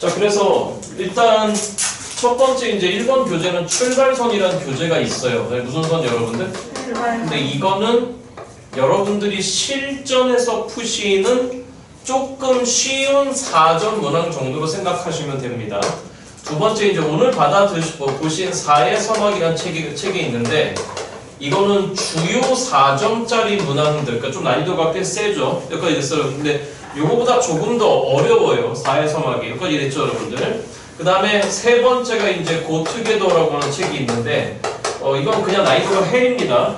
자, 그래서 일단 첫 번째 이제 1번 교재는 출발선이라는 교재가 있어요. 무슨 선 여러분들? 근데 이거는 여러분들이 실전에서 푸시는 조금 쉬운 4점 문항 정도로 생각하시면 됩니다. 두 번째 이제 오늘 보신 4의 서막이라는 책이 있는데 이거는 주요 4점짜리 문항들, 그러니까 좀 난이도가 꽤 세죠. 여기까지 됐어요. 근데 요거보다 조금 더 어려워요. 4의 서막이. 여기까지 됐죠, 여러분들. 그 다음에 세 번째가 이제 고투게더라고 하는 책이 있는데 이건 그냥 난이도가 헬입니다.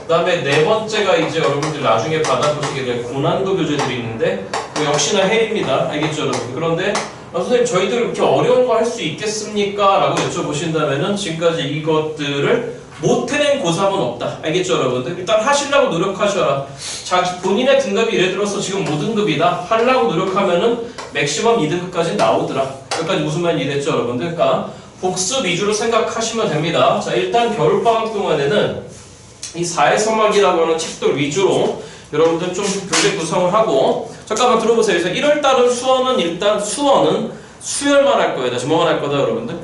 그 다음에 네 번째가 이제 여러분들 나중에 받아보시게 될 고난도 교재들이 있는데 역시나 헬입니다. 알겠죠, 여러분? 그런데 선생님 저희들 이렇게 어려운 거 할 수 있겠습니까? 라고 여쭤보신다면은 지금까지 이것들을 못 해낸 고3은 없다. 알겠죠, 여러분들? 일단 하시려고 노력하셔라. 본인의 등급이 예를 들어서 지금 5등급이다. 하려고 노력하면은 맥시멈 2등급까지 나오더라. 여기까지 무슨 말인지 이해됐죠, 여러분들? 그러니까 복습 위주로 생각하시면 됩니다. 자, 일단 겨울방학 동안에는 이 4의 서막이라고 하는 책들 위주로 여러분들 좀 교재 구성을 하고 잠깐만 들어보세요. 그래서 1월달은 수원은 수열만 할 거예요. 다시 뭐만 할 거다, 여러분들?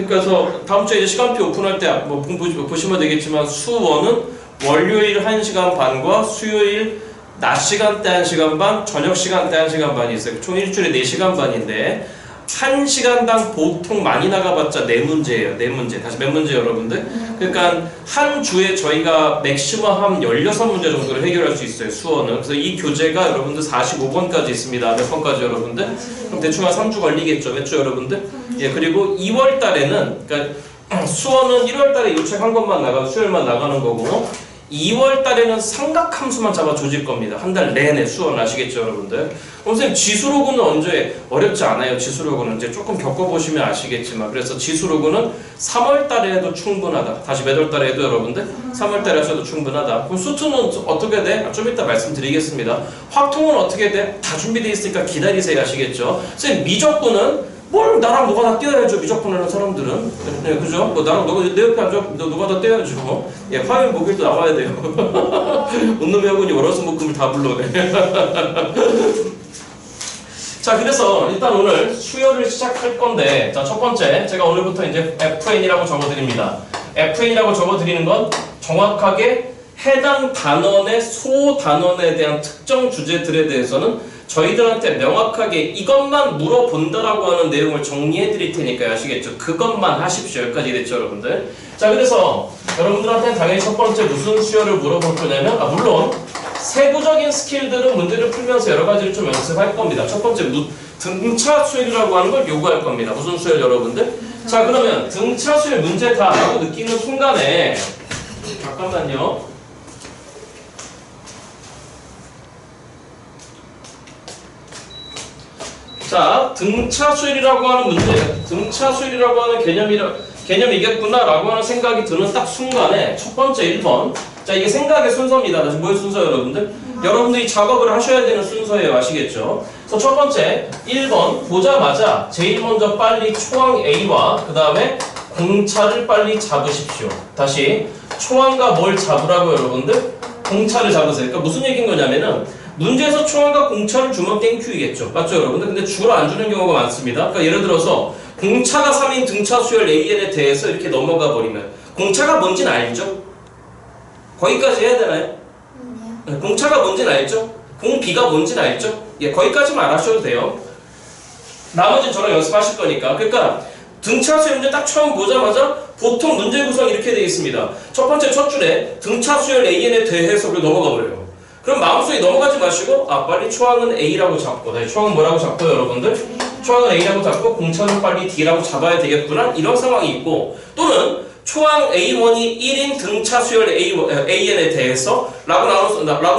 그래서 다음 주에 이제 시간표 오픈할 때 뭐 보시면 되겠지만 수원은 월요일 1시간 반과 수요일 낮 시간대 1시간 반, 저녁 시간대 1시간 반이 있어요. 총 일주일에 4시간 반인데 1시간당 보통 많이 나가봤자 4문제예요. 4문제. 다시 몇 문제 여러분들? 그러니까 한 주에 저희가 맥시멈 한 16문제 정도를 해결할 수 있어요. 수원은. 그래서 이 교재가 여러분들 45번까지 있습니다. 몇 번까지 여러분들? 그럼 대충 한 3주 걸리겠죠. 몇 주 여러분들? 예, 그리고 2월 달에는 그러니까 수원은 1월 달에 이 책 한 권만 나가고 수요일만 나가는 거고 2월 달에는 삼각함수만 잡아 조질 겁니다. 한 달 내내 수원 아시겠죠, 여러분들? 선생님, 지수로그는 언제 어렵지 않아요. 지수로그는 이제 조금 겪어보시면 아시겠지만 그래서 지수로그는 3월 달에 해도 충분하다. 다시 몇 월 달에 해도 여러분들? 3월 달에 하셔도 충분하다. 그럼 수투는 어떻게 돼? 좀 이따 말씀드리겠습니다. 확통은 어떻게 돼? 다 준비되어 있으니까 기다리세요. 아시겠죠? 선생님, 미적분은 뭘 나랑 너가 다 떼어야죠. 미적분 하는 사람들은. 네, 그죠? 뭐 나랑 너가 내 옆에 앉아. 너가 다 떼어야죠. 예, 화면 목요일도 나와야 돼요. 온놈의 학원이 월화수목금을 다 불러내. 자, 그래서 일단 오늘 수요를 시작할 건데 자, 첫 번째 제가 오늘부터 이제 FN이라고 적어드립니다. FN이라고 적어드리는 건 정확하게 해당 단원의 소단원에 대한 특정 주제들에 대해서는 저희들한테 명확하게 이것만 물어본다라고 하는 내용을 정리해 드릴 테니까요. 아시겠죠? 그것만 하십시오. 여기까지 됐죠, 여러분들? 자, 그래서 여러분들한테는 당연히 첫 번째 무슨 수요를 물어볼 거냐면 물론 세부적인 스킬들은 문제를 풀면서 여러 가지를 좀 연습할 겁니다. 첫 번째 등차 수열이라고 하는 걸 요구할 겁니다. 무슨 수열 여러분들? 자, 그러면 등차 수열 문제다 라고 느끼는 순간에 잠깐만요. 자, 등차 수열이라고 하는 문제, 등차 수열이라고 하는 개념이겠구나 라고 하는 생각이 드는 딱 순간에 첫 번째 1번. 자, 이게 생각의 순서입니다. 다시 뭐의 순서 여러분들? 여러분들이 작업을 하셔야 되는 순서예요. 아시겠죠? 그래서 첫 번째 1번 보자마자 제일 먼저 빨리 초항 A와 그 다음에 공차를 빨리 잡으십시오. 다시 초항과 뭘 잡으라고 여러분들? 공차를 잡으세요. 그러니까 무슨 얘기인 거냐면은 문제에서 초항과 공차를 주면 땡큐이겠죠. 맞죠, 여러분들? 근데 주로 안 주는 경우가 많습니다. 그러니까 예를 들어서 공차가 3인 등차 수열 AN에 대해서 이렇게 넘어가 버리면 공차가 뭔지는 알죠? 거기까지 해야 되나요? 공차가 뭔지는 알죠? 공비가 뭔지는 알죠? 예, 거기까지만 알아셔도 돼요. 나머지는 저랑 연습하실 거니까. 그러니까 등차 수열 문제 딱 처음 보자마자 보통 문제 구성이 이렇게 되어 있습니다. 첫 번째 첫 줄에 등차 수열 AN에 대해서를 넘어가 버려요. 그럼 마음속에 넘어가지 마시고 빨리 초항은 A라고 잡고 다시 초항은 뭐라고 잡고 여러분들? 초항은 A라고 잡고 공차는 빨리 D라고 잡아야 되겠구나 이런 상황이 있고 또는 초항 A1이 1인 등차 수열 AN에 대해서 라고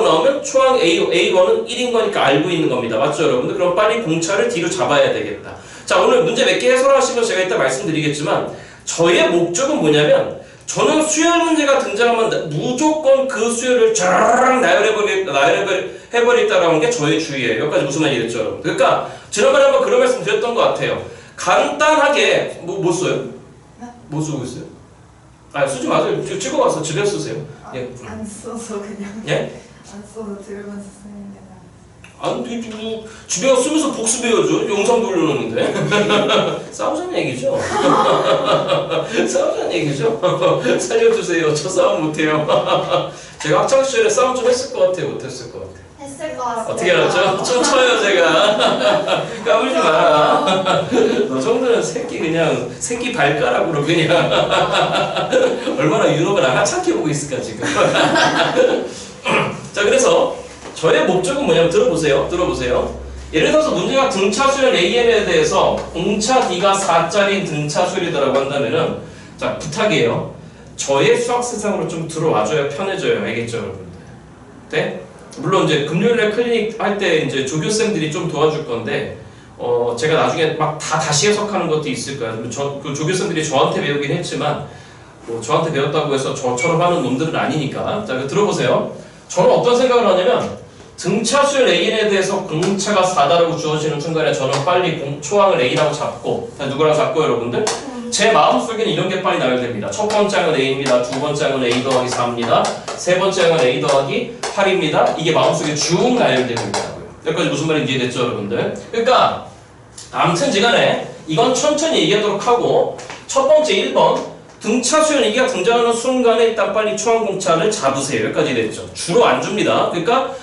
나오면 초항 A1은 1인 거니까 알고 있는 겁니다. 맞죠 여러분들? 그럼 빨리 공차를 D로 잡아야 되겠다. 자, 오늘 문제 몇 개 해설하시면 제가 이따 말씀드리겠지만 저의 목적은 뭐냐면 저는 수열 문제가 등장하면 무조건 그 수열을 쫙 나열해버리겠다라는 게 저의 주의예요. 여기까지 무슨 말인지 이랬죠, 여러분? 그러니까 지난번에 한번 그런 말씀 드렸던 것 같아요. 간단하게 뭐 써요? 뭐 쓰고 있어요? 쓰지 마세요. 찍어 와서 집에 쓰세요. 예. 안 써서 그냥. 예? 안 써서 들으면서 쓰는 게 나아요. 아니 뭐 집에 가서 쓰면서 복습해야죠. 영상도 올려놓는데. 싸우자는 얘기죠. 싸우자는 얘기죠. 살려주세요. 저 싸움 못해요. 제가 학창시절에 싸움 좀 했을 것 같아요? 못했을 것 같아요? 했을 것 같아요. 어떻게 알았죠? 좀 쳐요 제가. 까불지 마라. 너 정도는 새끼 발가락으로 그냥 얼마나 윤호가 나 하찮게 보고 있을까 지금. 자, 그래서 저의 목적은 뭐냐면 들어보세요. 예를 들어서 문제가 등차 수열 AM에 대해서 공차 D가 4짜리인 등차 수열이다라고 한다면은, 자, 부탁이에요. 저의 수학 세상으로 좀 들어와줘야 편해져요. 알겠죠, 여러분들? 네? 물론 이제 금요일에 클리닉 할 때 이제 조교쌤들이 좀 도와줄 건데, 제가 나중에 막 다시 해석하는 것도 있을 거예요. 그 조교쌤들이 저한테 배우긴 했지만, 뭐 저한테 배웠다고 해서 저처럼 하는 놈들은 아니니까. 자, 들어보세요. 저는 어떤 생각을 하냐면, 등차 수열 A에 대해서 공차가 4다라고 주어지는 순간에 저는 빨리 초항을 A라고 잡고, 누구랑 잡고 여러분들? 제 마음속에는 이런 게 빨리 나열됩니다. 첫 번째 항은 A입니다. 두 번째 항은 A 더하기 4입니다. 세 번째 항은 A 더하기 8입니다. 이게 마음속에 쭉 나열되고 있다고요. 여기까지 무슨 말인지 이해됐죠, 여러분들? 그러니까 아무튼 간에 이건 천천히 얘기하도록 하고, 첫 번째 1번 등차 수열 얘기가 등장하는 순간에 일단 빨리 초항 공차를 잡으세요. 여기까지 됐죠. 주로 안 줍니다. 그러니까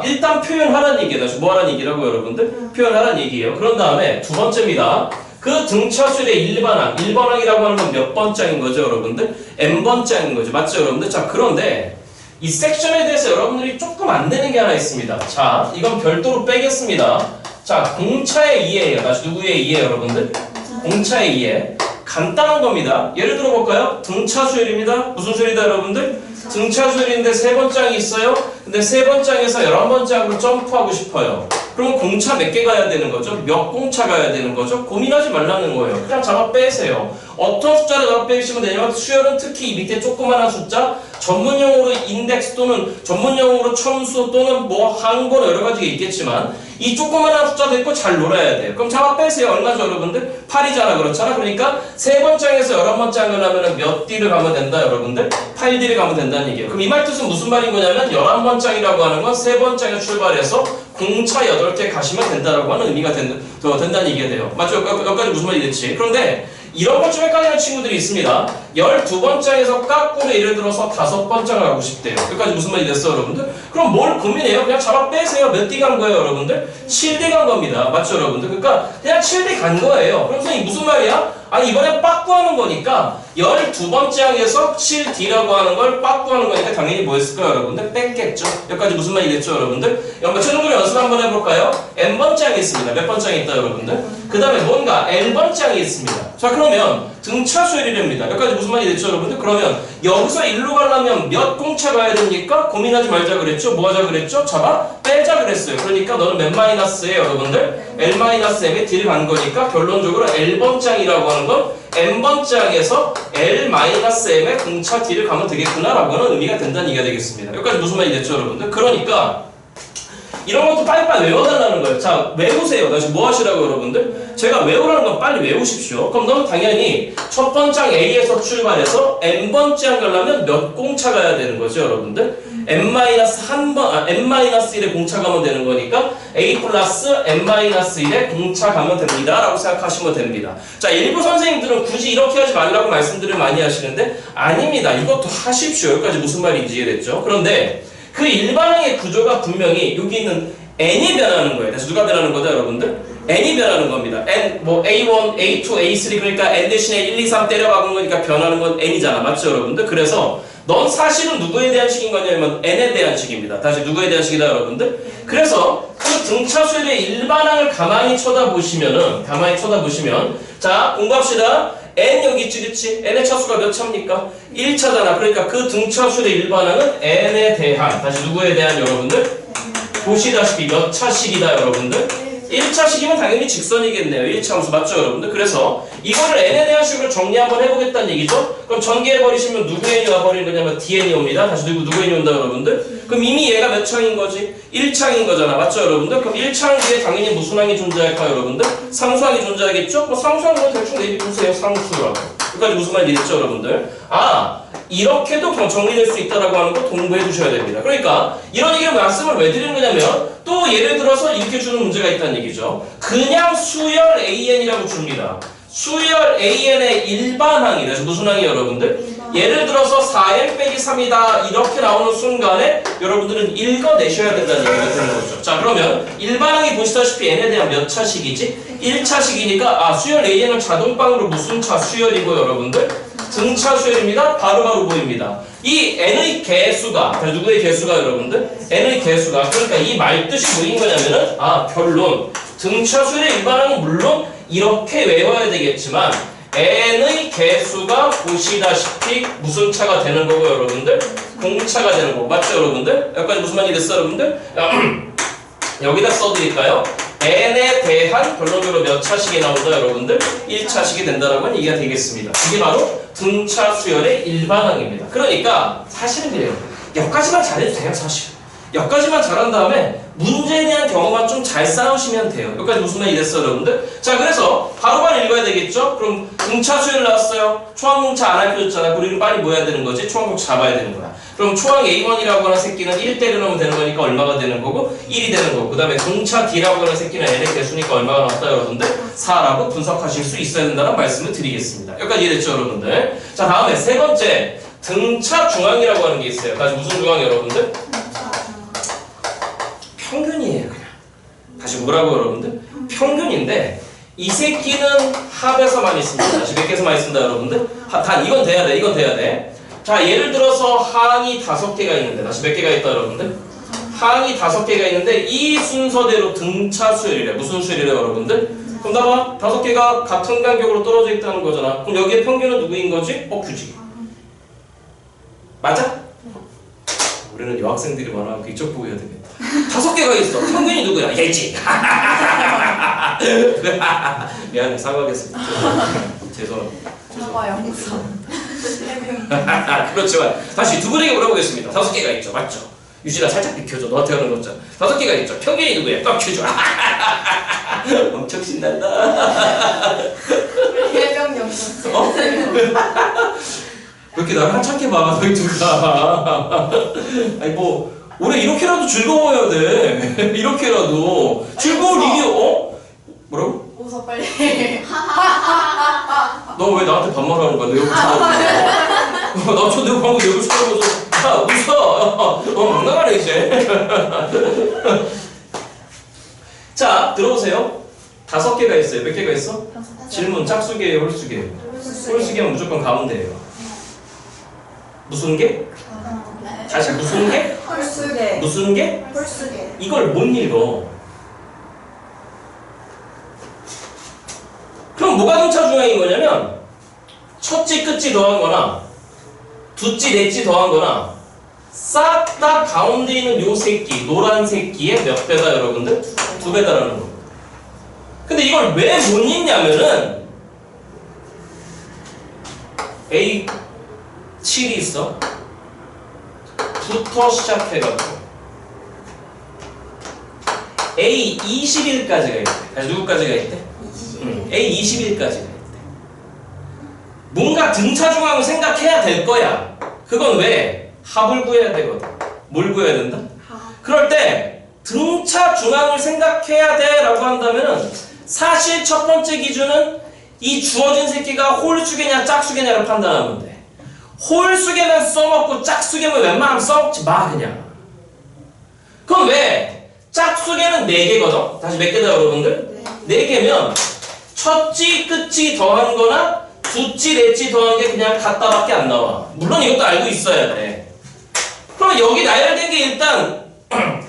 일단 표현하라는 얘기예요. 뭐 하라는 얘기라고 여러분들? 표현하라는 얘기예요. 그런 다음에 두 번째입니다. 그 등차 수열의 1번항이라고 하는 건 몇 번장인 거죠, 여러분들? n번장인 거죠. 맞죠, 여러분들? 자, 그런데 이 섹션에 대해서 여러분들이 조금 안 되는 게 하나 있습니다. 자, 이건 별도로 빼겠습니다. 자, 공차의 이해예요. 다시 누구의 이해, 여러분들? 공차의 이해. 간단한 겁니다. 예를 들어 볼까요? 등차 수열입니다. 무슨 수열이다, 여러분들? 등차 수열인데 세 번장이 있어요. 근데 세 번장에서 11번장으로 점프하고 싶어요. 그럼 공차 몇 개 가야 되는 거죠? 몇 공차 가야 되는 거죠? 고민하지 말라는 거예요. 그냥 잡아 빼세요. 어떤 숫자를 잡아 빼시면 되냐면, 수열은 특히 이 밑에 조그만한 숫자, 전문용어로 인덱스 또는 전문용어로 첨수 또는 뭐 항번 여러 가지가 있겠지만, 이 조그만한 숫자도 있고 잘 놀아야 돼요. 그럼 잡아 빼세요. 얼마죠, 여러분들? 8이잖아, 그렇잖아? 그러니까 세 번장에서 11번장을 하면 몇 D를 가면 된다, 여러분들? 8D를 가면 된다는 얘기예요. 그럼 이 말 뜻은 무슨 말인 거냐면, 11번장이라고 하는 건 세 번장에 출발해서 공차 8개 가시면 된다라고 하는 의미가 된다는 얘기가 돼요. 맞죠? 여기까지 무슨 말이 됐지? 그런데 이런 것 좀 헷갈리는 친구들이 있습니다. 12번장에서 깎고를 예를 들어서 5번장을 하고 싶대요. 여기까지 무슨 말이 됐어, 여러분들? 그럼 뭘 고민해요? 그냥 잡아 빼세요. 몇 D 간 거예요, 여러분들? 7D 간 겁니다. 맞죠, 여러분들? 그러니까 그냥 7D 간 거예요. 그럼 선생님 무슨 말이야? 아니, 이번에 빠꾸하는 거니까 12번째 항에서 7D라고 하는 걸 빠꾸하는 거니까 당연히 뭐 했을까요, 여러분들? 뺐겠죠. 여기까지 무슨 말이 됐죠, 여러분들? 최종적으로 연습 한번 해볼까요? N번째 항이 있습니다. 몇 번째 항이 있다, 여러분들? 그 다음에 뭔가 N번째 항이 있습니다. 자, 그러면 등차 수열이랍니다. 여기까지 무슨 말이 됐죠, 여러분들? 그러면 여기서 일로 가려면 몇 공차 가야 됩니까? 고민하지 말자 그랬죠? 뭐 하자 그랬죠? 잡아 빼자 그랬어요. 그러니까 너는 몇 마이너스에 여러분들? L-M에 D를 간 거니까 결론적으로 L번장이라고 하는 건 N번장에서 L-M에 공차 D를 가면 되겠구나라고 하는 의미가 된다는 얘기가 되겠습니다. 여기까지 무슨 말이 됐죠, 여러분들? 그러니까 이런 것도 빨리빨리 외워달라는 거예요. 자, 외우세요. 다시 뭐 하시라고, 여러분들? 제가 외우라는 건 빨리 외우십시오. 그럼 너는 당연히 첫 번장 A에서 출발해서 N번째 가려면 몇 공차 가야 되는 거죠, 여러분들? N-1의 공차 가면 되는 거니까 A 플러스 N-1의 공차 가면 됩니다. 라고 생각하시면 됩니다. 자, 일부 선생님들은 굳이 이렇게 하지 말라고 말씀들을 많이 하시는데, 아닙니다. 이것도 하십시오. 여기까지 무슨 말인지 이해됐죠? 그런데 그 일반항의 구조가 분명히 여기 있는 n이 변하는 거예요. 그래서 누가 변하는 거죠, 여러분들? n이 변하는 겁니다. n 뭐 a1, a2, a3 그러니까 n 대신에 1, 2, 3 때려박은 거니까 변하는 건 n이잖아. 맞죠, 여러분들? 그래서 넌 사실은 누구에 대한 식인 거냐면 n에 대한 식입니다. 다시 누구에 대한 식이다, 여러분들? 그래서 그 등차 수열의 일반항을 가만히 쳐다보시면 자, 공부합시다. n 여기 있지, 그치? n의 차수가 몇 차입니까? 1차잖아. 그러니까 그 등차수의 일반항은 n에 대한, 다시 누구에 대한, 여러분들? 보시다시피 몇 차식이다, 여러분들? 1차식이면 당연히 직선이겠네요. 1차 함수 맞죠, 여러분들? 그래서 이거를 n에 대한 식으로 정리 한번 해보겠다는 얘기죠? 그럼 전개해버리시면 누구 n이 와버리는 거냐면 dn이 옵니다. 다시 누구 n이 온다, 여러분들? 그럼 이미 얘가 몇 창인 거지? 1창인 거잖아. 맞죠, 여러분들? 그럼 1창 뒤에 당연히 무슨 항이 존재할까요, 여러분들? 상수항이 존재하겠죠? 그럼 상수항은 대충 내비두세요. 상수라고. 여기까지 무슨 말이 있죠, 여러분들? 이렇게도 정리될 수 있다라고 하는 거 공부해 주셔야 됩니다. 그러니까 이런 얘기를 말씀을 왜 드리는 거냐면 또 예를 들어서 이렇게 주는 문제가 있다는 얘기죠. 그냥 수열 AN이라고 줍니다. 수열 AN의 일반항이 그래서 무슨 항이 여러분들? 예를 들어서 4n 빼기 3이다 이렇게 나오는 순간에 여러분들은 읽어내셔야 된다는 얘기가 되는 거죠. 자 그러면 일반항이 보시다시피 n에 대한 몇 차식이지? 1차식이니까 수열 AN은 자동방으로 무슨 차 수열이고 여러분들? 등차 수열입니다. 바로바로 보입니다. 이 n의 개수가 누구의 개수가 여러분들? n의 개수가 그러니까 이 말뜻이 뭐인 거냐면은 결론 등차 수열의 일반항은 물론 이렇게 외워야 되겠지만 n의 개수가 보시다시피 무슨 차가 되는 거고 여러분들? 공차가 되는 거고 맞죠 여러분들? 여기까지 무슨 말이 됐어 여러분들? 여기다 써드릴까요? n에 대한 결론적으로 몇 차식이 나온다 여러분들? 1차식이 된다라고 하는 얘기가 되겠습니다. 이게 바로 등차 수열의 일반항입니다. 그러니까 사실은 그래요. 여기까지만 잘해도 돼요 사실. 여기까지만 잘한 다음에 문제에 대한 경험만 좀 잘 쌓으시면 돼요. 여기까지 무슨 말이 됐어 여러분들? 자 그래서 바로바로 읽어야 되겠죠? 그럼 등차 수열 나왔어요. 초항공차 안 알려줬잖아. 그리고 빨리 뭐 해야 되는 거지? 초항공차 잡아야 되는 거야. 그럼 초항 A1이라고 하는 새끼는 1 때려넣으면 되는 거니까 얼마가 되는 거고? 1이 되는 거고 그 다음에 등차 D라고 하는 새끼는 n의 개수니까 얼마가 나왔다 여러분들? 4라고 분석하실 수 있어야 된다는 말씀을 드리겠습니다. 여기까지 이해됐죠 여러분들? 자 다음에 세 번째 등차 중앙이라고 하는 게 있어요. 다시 무슨 중앙 여러분들? 평균이에요 그냥. 다시 뭐라고 여러분들? 평균인데 이 새끼는 합에서만 있습니다. 다시 몇 개에서만 있습니다 여러분들? 단 이건 돼야 돼. 이건 돼야 돼. 자 예를 들어서 항이 5개가 있는데 다시 몇 개가 있다 여러분들? 항이 5개가 있는데 이 순서대로 등차 수열이래. 무슨 수열이래 여러분들? 그럼 봐봐 5개가 같은 간격으로 떨어져 있다는 거잖아. 그럼 여기에 평균은 누구인 거지? 규지. 맞아? 우리는 여학생들이 많아. 이쪽 보고 해야 되겠다. 5개가 있어. 평균이 누구야? 얘지. 미안해. 사과하겠습니다. 죄송합니다. 사과 영상. 그렇지만 다시 두 분에게 물어보겠습니다. 5개가 있죠. 맞죠? 유진아 살짝 비켜줘. 너한테 하는 거잖아. 5개가 있죠. 평균이 누구야? 꽉 켜줘. 엄청 신난다. 해병 영상. 왜 이렇게 나를 한참게 봐, 너희 둘다. 아니, 올해 이렇게라도 즐거워야 돼. 이렇게라도. 즐거울 일이, 뭐라고? 웃어 빨리. 너 왜 나한테 반말하는 거야? 내 얼굴 쳐다보고. 나저 내가 방금 내 얼굴 쳐다보면서, 웃어. 막 나가네, 이제. 자, 들어보세요. 5개가 있어요. 몇 개가 있어? 질문, 짝수개예요, 홀수개예요? 홀수개면 무조건 가운데예요. 무슨 개? 다시 무슨 개? 홀수개. 무슨 개? 홀수개. 이걸 못 읽어. 그럼 뭐가 등차 중앙인 거냐면 첫지 끝지 더한 거나 두지 넷지 더한 거나 싹 다 가운데 있는 요 새끼 노란 새끼의 몇 배다 여러분들? 2배다라는 겁니다. 근데 이걸 왜 못 읽냐면은 A7이 있어. 부터 시작해가지고 A21까지가 있대. 다시 누구까지가 있대? A21까지가 있대. 뭔가 등차 중앙을 생각해야 될 거야. 그건 왜? 합을 구해야 되거든. 뭘 구해야 된다? 그럴 때 등차 중앙을 생각해야 돼 라고 한다면은 사실 첫 번째 기준은 이 주어진 새끼가 홀수개냐 짝수개냐를 판단하면 돼. 홀수개는 써먹고 짝수개는 웬만하면 써먹지 마 그냥. 그럼 왜? 짝수개는 4개거든. 다시 몇 개다 여러분들? 4개면 첫지 끝지 더한 거나 두지 넷지 더한 게 그냥 같다밖에 안 나와. 물론 이것도 알고 있어야 돼. 그럼 여기 나열된 게 일단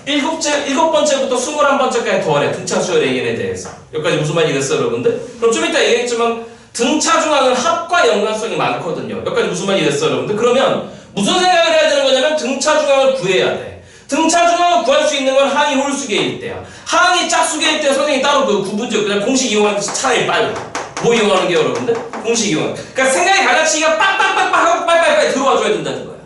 7번째부터 21번째까지 더하래. 등차 수열 AN에 대해서. 여기까지 무슨 말이 됐어 여러분들? 그럼 좀 이따 얘기했지만 등차 중앙은 합과 연관성이 많거든요. 여기까지 무슨 말이 됐어 여러분들? 그러면 무슨 생각을 해야 되는 거냐면 등차 중앙을 구해야 돼. 등차 중앙을 구할 수 있는 건 항이 홀수개일 때야. 항이 짝수개일 때 선생님이 따로 그 구분적 그냥 공식 이용하는 차라리 빨리. 뭐 이용하는 게 여러분들? 공식 이용. 그러니까 생각의 가닥치기가 빵빵빵빵 하고 빨리빨리 들어와줘야 된다는 거야.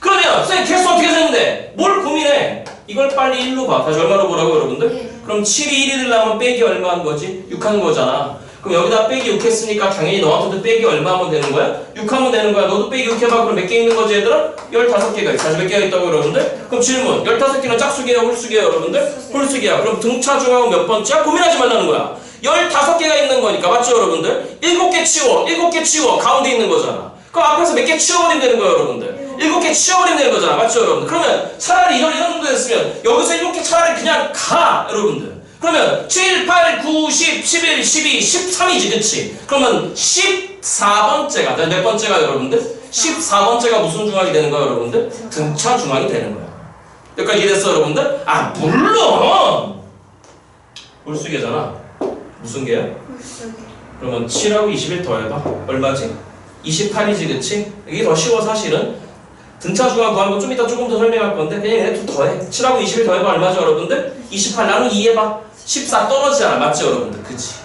그러면 선생님 개수 어떻게 세는데? 뭘 고민해? 이걸 빨리 1로 봐. 다시 얼마로 보라고 여러분들? 그럼 7이 1이 되려면 빼기 얼마 한 거지? 6 하는 거잖아. 그럼 여기다 빼기 6 했으니까 당연히 너한테도 빼기 얼마 하면 되는 거야? 6 하면 되는 거야. 너도 빼기 6 해봐. 그럼 몇 개 있는 거지 얘들아? 15개가 있어. 다시 몇 개가 있다고 여러분들? 그럼 질문. 15개는 짝수개야 홀수개야 여러분들? 홀수개야. 그럼 등차 중하고 몇 번째야? 고민하지 말라는 거야. 15개가 있는 거니까 맞죠 여러분들? 7개 치워. 7개 치워. 가운데 있는 거잖아. 그럼 앞에서 몇 개 치워버리면 되는 거야 여러분들. 7개 치워버리면 되는 거잖아. 맞죠 여러분들? 그러면 차라리 이런 정도 됐으면 여기서 7개 차라리 그냥 가 여러분들. 그러면 7, 8, 9, 10, 11, 12, 13이지 그치? 그러면 14번째가 몇 번째가 여러분들? 14번째가 무슨 중앙이 되는 거야 여러분들? 등차 중앙이 되는 거야. 여기까지 이해됐어 여러분들? 아 물론 홀수계잖아. 무슨 개야? 그러면 7하고 21 더해봐. 얼마지? 28이지 그치? 이게 더 쉬워 사실은. 등차 중앙 구하는 거 좀 이따 조금 더 설명할 건데 그냥 얘네 좀 더해. 7하고 21 더해봐 얼마죠 여러분들? 28 나누기 2 해봐. 14 떨어지잖아. 맞죠 여러분들? 그치?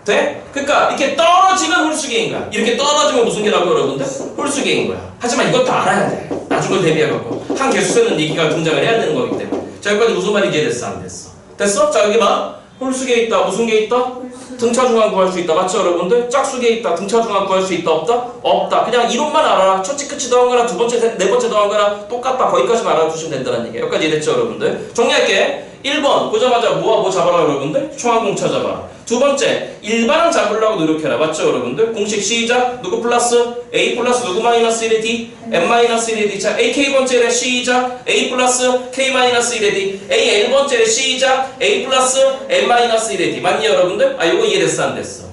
돼? 그러니까 이렇게 떨어지면 홀수계인 거야. 이렇게 떨어지면 무슨 개라고 여러분들? 홀수계인 거야. 하지만 이것도 알아야 돼. 나중을 대비해갖고 한 개수세는 얘기가 등장을 해야 되는 거기 때문에. 자 여기까지 무슨 말인지 이해됐어? 안 됐어? 됐어? 자 여기 봐. 홀수계 있다. 무슨 계 있다? 등차 중앙 구할 수 있다. 맞죠 여러분들? 짝수계 있다. 등차 중앙 구할 수 있다. 없다? 없다. 그냥 이론만 알아라. 첫째 끝이 더한 거나 두 번째 네 번째 더한 거나 똑같다. 거기까지만 알아두시면 된다는 얘기예요. 여기까지 이해됐죠 여러분들? 정리할게. 1번 보자마자 뭐와 뭐 잡아라 여러분들? 총합공차 잡아라. 두 번째 일반항 잡으려고 노력해라. 맞죠 여러분들? 공식 시작. 누구 플러스? A 플러스 누구 마이너스 1의 D? M 마이너스 1의 D. 자 A K번째래 시작. A 플러스 K 마이너스 1의 D. A N번째래 시작. A 플러스 M 마이너스 1의 D. 맞니 여러분들? 아 이거 이해됐어 안 됐어?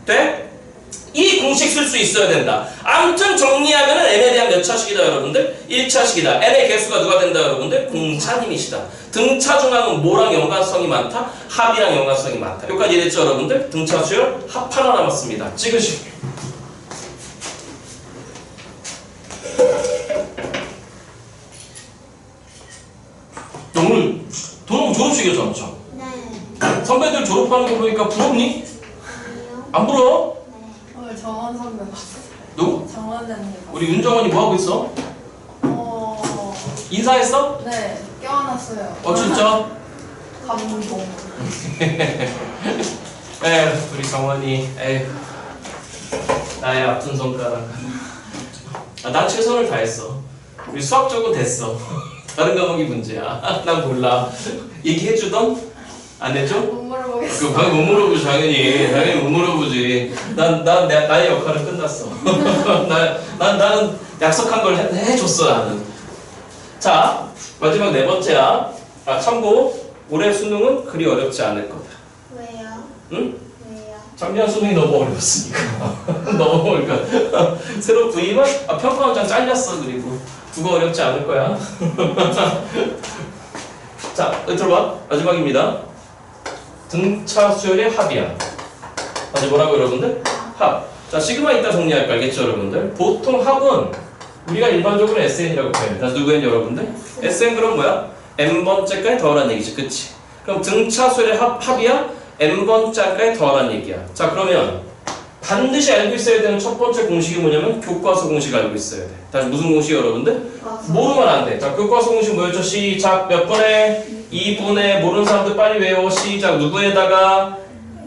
돼? 이 공식 쓸 수 있어야 된다. 아무튼 정리하면은 n에 대한 몇 차식이다 여러분들? 1차식이다. n의 개수가 누가 된다 여러분들? 공차님이시다. 등차 중앙은 뭐랑 연관성이 많다? 합이랑 연관성이 많다. 여기까지 이해됐죠 여러분들? 등차 수열 합 하나 남았습니다. 찍으시고 오늘 너무 졸업식이었지 않죠? 네. 선배들 졸업하는 거 보니까 부럽니? 아니요. 안 부러워? 오늘 정원 선배 봤어요. 누구? 정원 선배 우리 윤정원이 뭐하고 있어? 인사했어? 네, 껴안았어요. 진짜? 감동. 에휴 우리 정원이 에휴 나의 아픈 손가락. 난 최선을 다했어. 우리 수학 쪽은 됐어. 다른 과목이 문제야. 난 몰라. 얘기해주던? 안 해줘? 못 물어보겠어. 그 방금 못 물어보지 당연히 못 물어보지. 나의 역할은 끝났어. 나는 약속한 걸 해줬어 나는. 자 마지막 네 번째야. 참고 올해 수능은 그리 어렵지 않을 거다. 왜요? 응? 왜요? 작년 수능이 너무 어려웠으니까. 너무 어려니까 새로 부임은 평가 원장 잘렸어. 그리고 국어 어렵지 않을 거야. 자 들어봐. 마지막입니다. 등차 수열의 합이야. 다시 뭐라고 여러분들? 합. 자 시그마 이따 정리할 거 알겠죠 여러분들? 보통 합은 우리가 일반적으로 SN이라고 표현해. 다시 누구엔 여러분들? SN 그럼 뭐야? n번째까지 더하라는 얘기지 그치? 그럼 등차 수열의 합이야? n번째까지 더하라는 얘기야. 자 그러면 반드시 알고 있어야 되는 첫 번째 공식이 뭐냐면 교과서 공식 알고 있어야 돼. 다시 무슨 공식 여러분들? 모르면 안 돼. 자 교과서 공식 뭐였죠? 시작 몇 번에? 2분에 모르는 사람들 빨리 외워. 시작 누구에다가?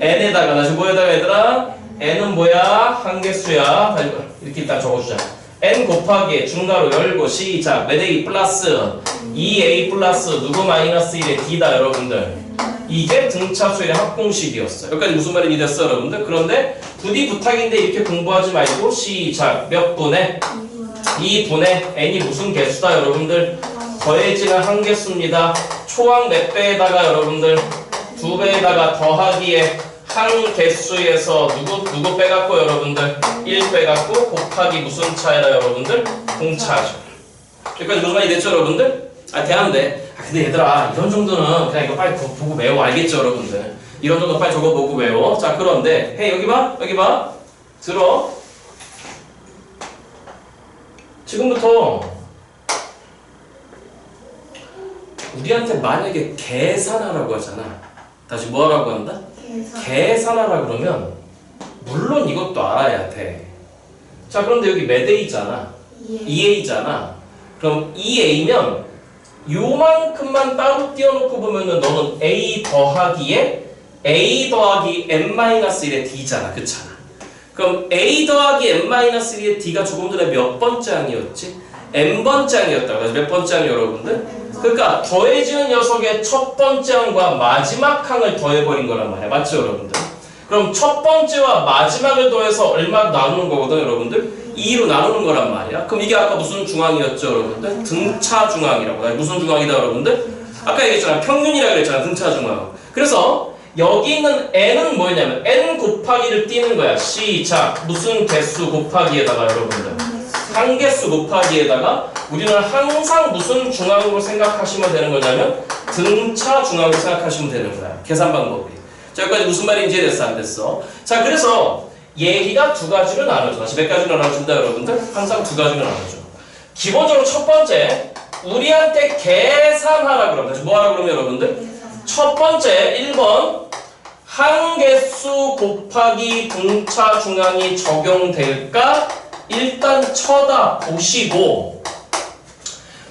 n에다가. 다시 뭐에다가 얘들아? n은 뭐야? 한개수야. 다시 이렇게 일단 적어주자. n 곱하기 중괄호 열고 시작 몇 a 플러스 2a 플러스 누구 마이너스 1의 d다 여러분들. 이게 등차수열의 합공식이었어요. 여기까지 무슨 말인지 됐어 여러분들? 그런데 부디 부탁인데 이렇게 공부하지 말고 시작 몇 분에? 2분의 n이 무슨 개수다 여러분들? 더해지는 한 개수입니다. 초항 몇 배에다가 여러분들 2배에다가 더하기에 한 개수에서 누구 빼갖고 여러분들 1 빼갖고 곱하기 무슨 차이다 여러분들? 공차죠. 여기까지 무슨 말이 됐죠 여러분들? 대한데 근데 얘들아 이런 정도는 그냥 이거 빨리 보고 외워. 알겠죠 여러분들? 이런 정도 빨리 적어보고 외워. 자 그런데 헤이 여기 봐 들어. 지금부터 우리한테 만약에 계산하라고 하잖아. 다시 뭐 하라고 한다? 계산하라 그러면 물론 이것도 알아야 돼. 자 그런데 여기 몇 A잖아. 2A잖아. 그럼 2A면 요만큼만 따로 띄워놓고 보면은 너는 A 더하기에 a 더하기 n-1의 d잖아. 그렇잖아. 그럼 a 더하기 n-1의 d가 조금 전에 몇 번째 항이었지? n번째 항이었다고. 그래서 몇 번째 항이 여러분들? 그러니까 더해지는 녀석의 첫 번째 항과 마지막 항을 더해버린 거란 말이야. 맞죠 여러분들? 그럼 첫 번째와 마지막을 더해서 얼마 나누는 거거든 여러분들? 2로 나누는 거란 말이야. 그럼 이게 아까 무슨 중항이었죠 여러분들? 등차 중항이라고. 무슨 중항이다 여러분들? 아까 얘기했잖아. 평균이라고 그랬잖아. 등차 중항. 그래서 여기 있는 n은 뭐였냐면 n 곱하기를 띄는 거야. 시작. 무슨 개수 곱하기에다가 여러분들? 항개수 곱하기에다가 우리는 항상 무슨 중항으로 생각하시면 되는 거냐면 등차 중항으로 생각하시면 되는 거야. 계산 방법이. 자, 여기까지 무슨 말인지 이해됐어? 안 됐어? 자, 그래서 얘기가 두 가지로 나눠져. 다시 몇 가지로 나눠진다 여러분들? 항상 두 가지로 나눠져. 기본적으로 첫 번째, 우리한테 계산하라 그러면 다시 뭐 하라 그러면 여러분들? 첫 번째 1번 항개수 곱하기 등차 중항이 적용될까? 일단 쳐다보시고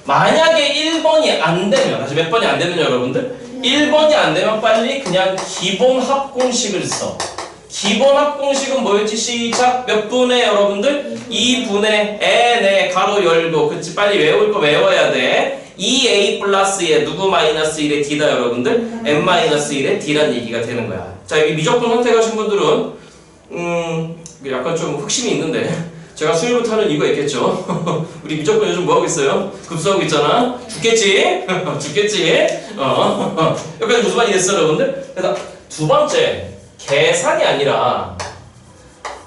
만약에 1번이 안 되면 다시 몇 번이 안 되면 여러분들? 1번이 안 되면 빨리 그냥 기본 합공식을 써. 기본 합공식은 뭐였지? 시작. 몇 분의 여러분들? 2분의 n의 가로 열고. 그치? 빨리 외울 거 외워야 돼. 2a 플러스에 누구 마이너스 1의 d다 여러분들? n 마이너스 1의 d란 얘기가 되는 거야. 자, 여기 미적분 선택하신 분들은 약간 좀 흑심이 있는데 제가 수요일부터 하는 이유가 있겠죠. 우리 미적분 요즘 뭐하고 있어요? 급수하고 있잖아. 죽겠지? 죽겠지? 여기까지 무슨 말이 됐어요 여러분들? 그래서 두 번째 계산이 아니라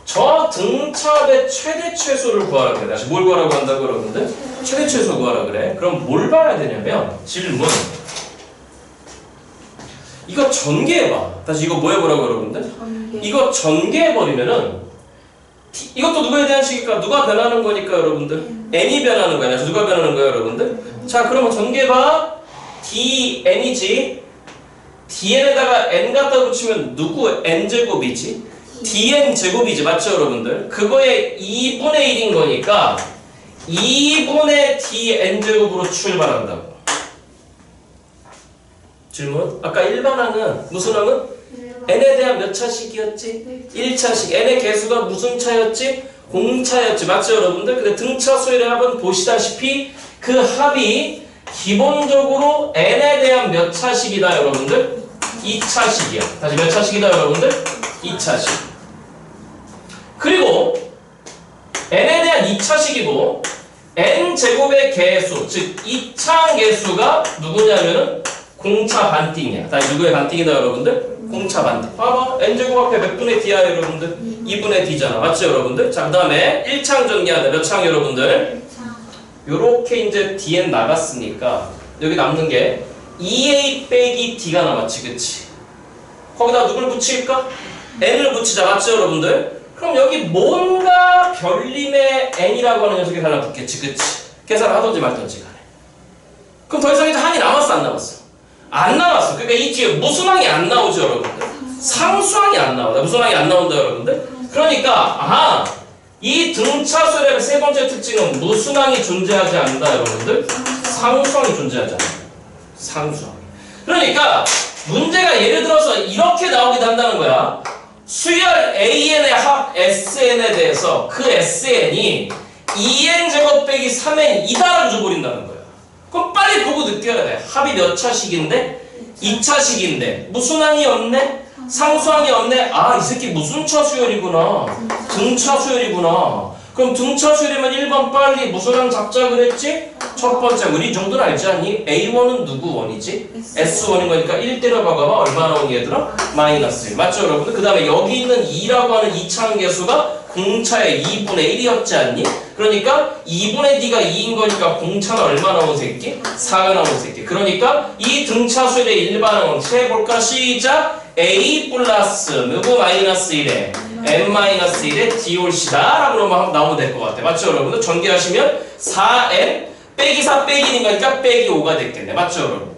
저 등차의 최대 최소를 구하라 그래. 다시 뭘 구하라고 한다고 여러분들? 최대 최소 구하라 그래. 그럼 뭘 봐야 되냐면 질문. 이거 전개해봐. 다시 이거 뭐 해보라고 여러분들? 이거 전개해버리면은 이것도 누구에 대한 식일까? 누가 변하는 거니까 여러분들? n이 변하는 거야. 누가 변하는 거야 여러분들? 자, 그러면 전개해봐. dn이지. dn에다가 n 갖다 붙이면 누구 n제곱이지? dn제곱이지. 맞죠 여러분들? 그거의 2분의 1인 거니까 2분의 dn제곱으로 출발한다고. 질문? 아까 일반항은 무슨 항은? n에 대한 몇 차식이었지? 1차식. n의 개수가 무슨 차였지? 공차였지. 맞죠 여러분들? 근데 등차 수열의 합은 보시다시피 그 합이 기본적으로 n에 대한 몇 차식이다 여러분들? 2차식이야. 다시 몇 차식이다 여러분들? 2차식. 그리고 n에 대한 2차식이고 n제곱의 개수, 즉 2차 개수가 누구냐면은 공차 반띵이야. 다시 누구의 반띵이다 여러분들? 공차 반띵. 봐봐. n제곱 앞에 몇 분의 d야 여러분들? 2분의 d잖아. 맞죠 여러분들? 자, 그 다음에 1창 전개하자. 몇 창 여러분들? 요렇게 이제 dn 나갔으니까 여기 남는 게 2a 빼기 d가 남았지. 그치? 거기다 누굴 붙일까? n을 붙이자. 맞죠 여러분들? 그럼 여기 뭔가 별림의 n이라고 하는 녀석이 달라붙겠지. 그치? 계산을 하든지 말든지 간에. 그럼 더 이상 이제 항이 남았어 안 남았어? 안 나왔어. 그러니까 이 뒤에 무슨 항이 안 나오죠 여러분들? 상수항이 안 나와. 무슨 항이 안 나온다 여러분들? 그러니까 이 등차수열의 세 번째 특징은 무슨 항이 존재하지 않는다 여러분들? 상수항이 존재하지 않는다. 상수항. 그러니까 문제가 예를 들어서 이렇게 나오기도 한다는 거야. 수열 AN의 합 SN에 대해서 그 SN이 2n제곱 빼기 3n이다라고 줘버린다는 거야. 그럼 빨리 보고 느껴야 돼. 합이 몇 차식인데? 2차식인데 무슨 항이 없네? 상수항이 없네? 아, 이 새끼 무슨 차수열이구나. 등차수열이구나. 그럼 등차수열이면 1번 빨리 무슨 항 잡자 그랬지? 첫 번째, 우리 이 정도는 알지 않니? A1은 누구 원이지? S1인 거니까 1 때려박아봐. 얼마 나오니 얘들아? 마이너스 1. 맞죠 여러분들? 그 다음에 여기 있는 2라고 하는 2차항 개수가 공차의 2분의 1이었지 않니? 그러니까 2분의 d가 2인 거니까 공차는 얼마 나온 새끼? 4가 나온 새끼. 그러니까 이 등차수열의 일반항은 해볼까? 시작! a 플러스 누구 마이너스 1에 n 마이너스 1에 d 올시다 라고 나오면 될 것 같아. 맞죠 여러분들? 전개하시면 4n 빼기 4 빼기 2니까 빼기 5가 됐겠네. 맞죠 여러분들?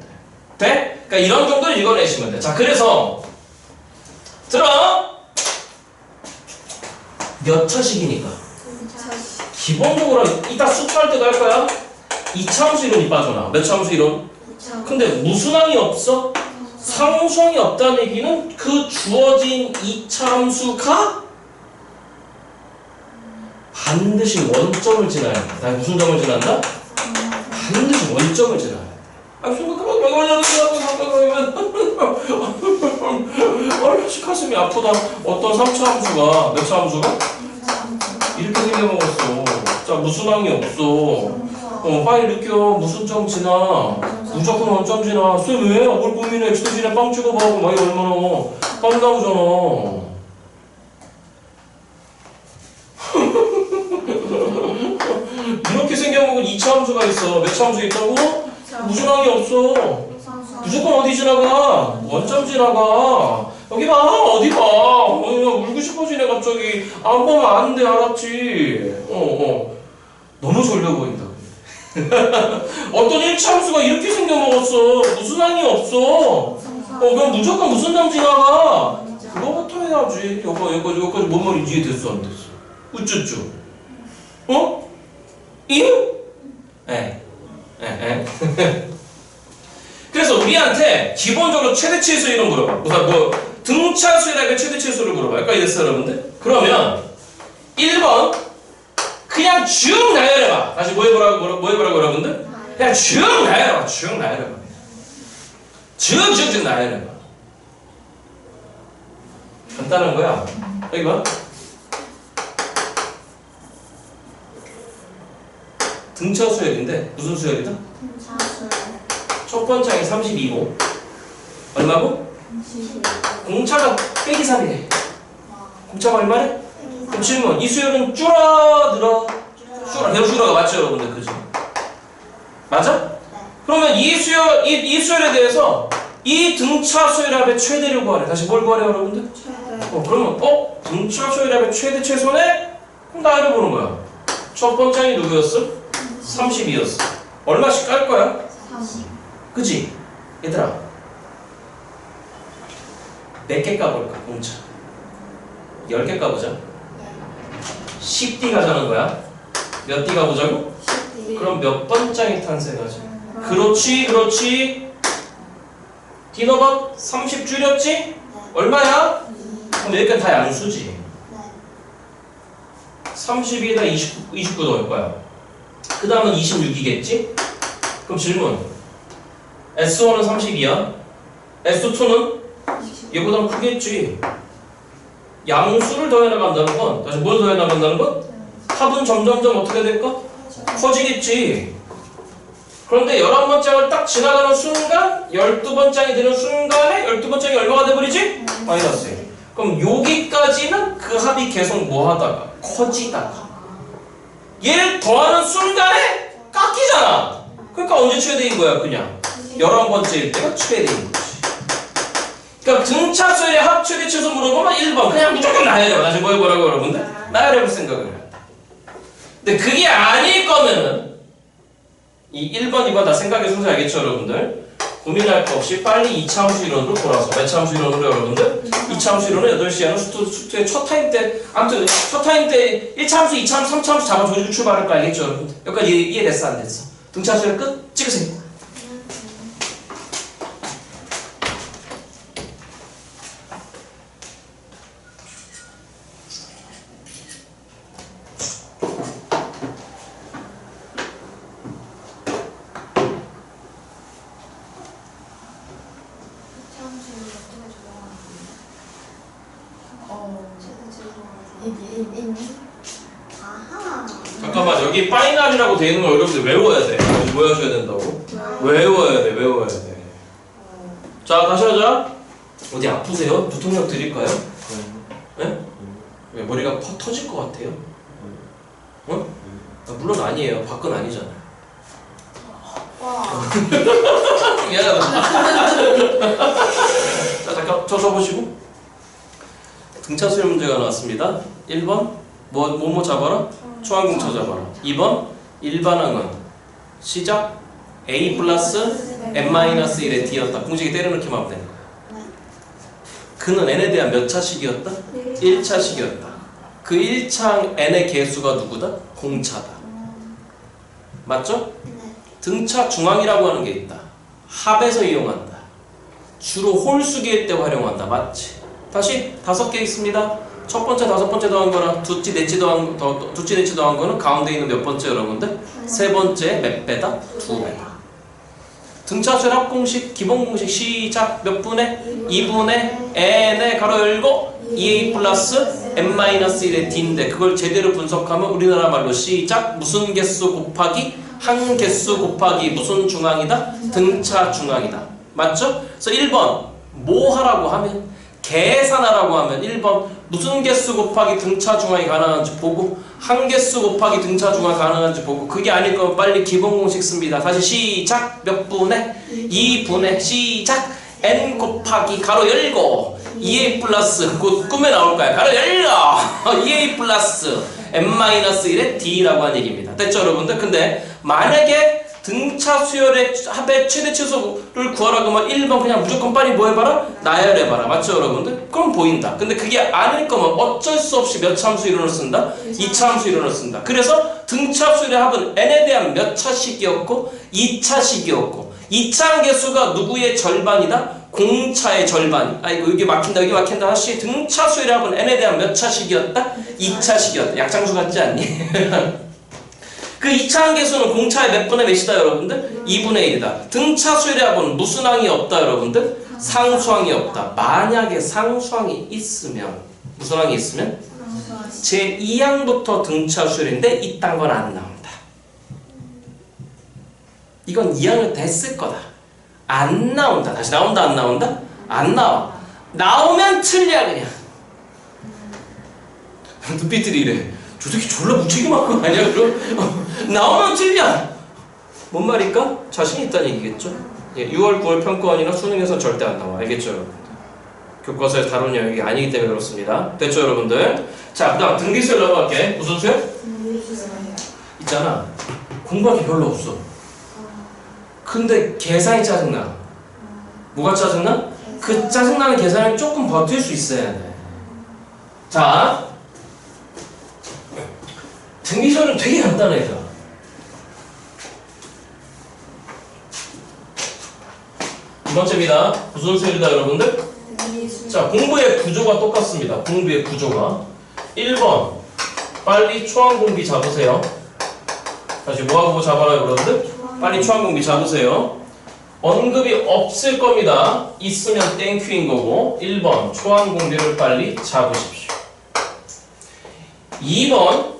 돼? 그러니까 이런 정도를 읽어내시면 돼. 자, 그래서 들어! 몇 차식이니까? 기본적으로 이따 수투할 때도 할 거야. 2차함수 이론이 빠져나. 몇 차함수 이론? 근데 무슨 항이 없어? 상수항이 없다는 얘기는 그 주어진 2차 함수가 반드시 원점을 지나야 돼. 나 무슨 점을 지난다? 반드시 원점을 지나야 돼. 아, 가슴이 아프다. 어떤 3차 함수가, 몇 차 함수가? 이렇게 생겨먹었어. 자, 무슨 항이 없어. 빨리 느껴. 무슨 점 지나. 무조건 원점 지나. 쌤 왜? 뭘 고민해. X대신에 빵 찍어봐고 막 얼마나. 빵 나오잖아. 이렇게 생겨먹은 2차 함수가 있어. 몇 차 함수 있다고? 무슨 항이 없어. 무조건 어디 지나가? 원점 지나가. 여기 봐. 어디 봐. 울고 싶어지네 갑자기. 안 보면 안 돼. 알았지? 너무 졸려 보인다. 어떤 1차 함수가 이렇게 생겨먹었어. 무슨 항이 없어. 그럼 무조건 무슨 점 지나가? 그거부터 해야지. 여기까지 뭔 말인지 이해됐어 안 됐어? 우쭈쭈. 이유? 그래서 우리한테 기본적으로 최대치의 수를 물어봐. 우선 등차 수열합의 최대치의 수를 물어봐. 여기까지 됐어요 여러분들? 그러면 1번 그냥 쭉 나열해봐. 다시 뭐 해보라고 여러분들? 그냥 쭉 나열해봐. 쭉 나열해봐. 간단한 거야. 여기 봐. 등차 수열인데 무슨 수열이다? 첫 번째 항이 32고 얼마고? 공차가 빼기 3이래. 공차가 얼마래? 그럼 질문, 이 수열은 줄어? 줄어가 맞죠 여러분들? 그죠? 맞아? 그러면 이 수열에 대해서 이 등차 수열합의 최대를 구하래. 다시 뭘 구하래 여러분들? 그러면 등차 수열합의 최대 최소네? 그럼 나열해 보는 거야. 첫 번째 항이 누구였어? 32였어. 얼마씩 깔 거야? 30. 그치? 얘들아 몇 개 까볼까? 공차 10개 까보자. 10D 가자는 거야. 몇 D 가보자고? 10D. 그럼 몇 번장이 탄생하지? 그렇지. 디너가 30 줄였지? 얼마야? 그럼 여기까지 다 양수지. 32에다 29 넣을 거야. 그 다음은 26이겠지? 그럼 질문, S1은 32야. S2는 얘보다 크겠지. 양수를 더해 나간다는 건, 다시 뭘 더해 나간다는 건? 합은 점점점 어떻게 될까? 커지겠지. 그런데 11번장을 딱 지나가는 순간 12번장이 되는 순간에 12번장이 얼마가 돼버리지? 마이너스 1. 그럼 여기까지는 그 합이 계속 뭐 하다가 커지다가 얘를 더하는 순간에 깎이잖아. 그러니까 언제 최대인 거야? 그냥 11번째일 때가 최대인 거지. 그러니까 등차 수열의 합 최대 최소 물어보면 1번 그냥 무조건 나열해봐. 다시 뭐 해보라고 여러분들? 나열해볼 생각을 해. 근데 그게 아닐 거면은 이 1번, 2번 다 생각의 순서 알겠죠 여러분들? 고민할 거 없이 빨리 2차 함수 이론으로 돌아서. 몇 차 함수 이론으로 여러분들? 2차 함수 이론은 8시에 하는 수트의 첫 타임 때, 아무튼 첫 타임 때 1차 함수, 2차 함수, 3차 함수 잡아줘가지고 출발할 거 알겠죠 여러분들? 여기까지 이해됐어 안 됐어? 등차 수열 끝? 찍으세요. 잠깐만, 여기 파이널이라고 되어 있는 걸 여러분들 외워야 돼. 뭐 하셔야 된다고? 외워야 돼. 자, 다시 하자. 어디 아프세요? 두통약 드릴까요? 네? 왜 머리가 터질 것 같아요? 물론 아니에요. 밖은 아니잖아요. 미안하다. 자, 잠깐 저 보시고. 등차 수열 문제가 나왔습니다. 1번 뭐 잡아라? 초항공차 잡아라. 2번 일반항은 시작 A 플러스 n-1의 D였다. 공식이 때려넣기만 하면 되는 거야. 그는 n에 대한 몇 차식이었다? 1차식이었다. 그 1차 n의 개수가 누구다? 공차다. 맞죠? 등차 중항이라고 하는 게 있다. 합에서 이용한다. 주로 홀수기일 때 활용한다. 맞지? 다시 5개 있습니다. 첫 번째, 5번째 더한 거랑 두찌, 넷찌 더한 거는 가운데 있는 몇 번째 여러분들? 세 번째 몇 배다? 2배다. 등차수열 합공식, 기본 공식 시작. 몇 분의? 2분의 n의 가로 열고 2a 플러스 n-1의 d인데 그걸 제대로 분석하면 우리나라 말로 시작. 무슨 개수 곱하기 한 개수 곱하기 무슨 중앙이다? 등차 중앙이다. 맞죠? 그래서 1번 뭐 하라고 하면 계산하라고 하면 1번 무슨 개수 곱하기 등차 중앙이 가능한지 보고 한 개수 곱하기 등차 중앙이 가능한지 보고 그게 아닐 거면 빨리 기본 공식 씁니다. 다시 시작. 몇 분의? 2분의 시작. n 곱하기 가로 열고 2a 플러스 곧 꿈에 나올 거야. 가로 열고 2a 플러스 n-1의 d라고 하는 얘기입니다. 됐죠 여러분들? 근데 만약에 등차 수열의 합의 최대 최소를 구하라고 하면 1번 그냥 무조건 빨리 뭐 해봐라? 나열해봐라. 맞죠 여러분들? 그럼 보인다. 근데 그게 아닐 거면 어쩔 수 없이 몇 차함수 이론을 쓴다? 2차함수 이론을 쓴다. 그래서 등차 수열의 합은 n에 대한 몇 차식이었고 2차식이었고 2차 개수가 누구의 절반이다? 공차의 절반. 아이고 여기 막힌다 여기 막힌다. 다시 등차 수열의 합은 n에 대한 몇 차식이었다? 2차식이었다. 약장수 같지 않니? 그 2차 개수는 공차의 몇 분의 몇이다 여러분들? 2분의 1이다. 등차 수열의 합은 무슨 항이 없다 여러분들? 상수항이 없다. 만약에 상수항이 있으면 무슨 항이 있으면? 제2항부터 등차 수열인데 이딴 건 안 나온다. 이건 2항을 됐을 거다. 안 나온다. 다시 나온다 안 나온다? 안 나와. 나오면 틀려 그냥. 눈빛들이 이래. 저 새끼 졸라 무책임한 거 아니야 그럼? 나오면 틀려. 뭔 말일까? 자신 있다는 얘기겠죠? 예, 6월 9월 평가원이나 수능에서 절대 안 나와. 알겠죠 여러분? 교과서에 다룬 영역이 아니기 때문에 그렇습니다. 됐죠 여러분들? 자 그 다음 등비수열 넘어갈게. 무슨 수열? 있잖아 공부할 게 별로 없어. 근데 계산이 짜증나. 뭐가 짜증나? 그 짜증나는 계산을 조금 버틸 수 있어야 돼. 자 등비수열은 되게 간단해요. 두 번째입니다. 무슨 수열이다 여러분들? 자 공부의 구조가 똑같습니다. 공부의 구조가 1번 빨리 초항공비 잡으세요. 다시 뭐하고 잡아라 여러분들? 빨리 초항공비 잡으세요. 언급이 없을 겁니다. 있으면 땡큐인 거고 1번 초항공비를 빨리 잡으십시오. 2번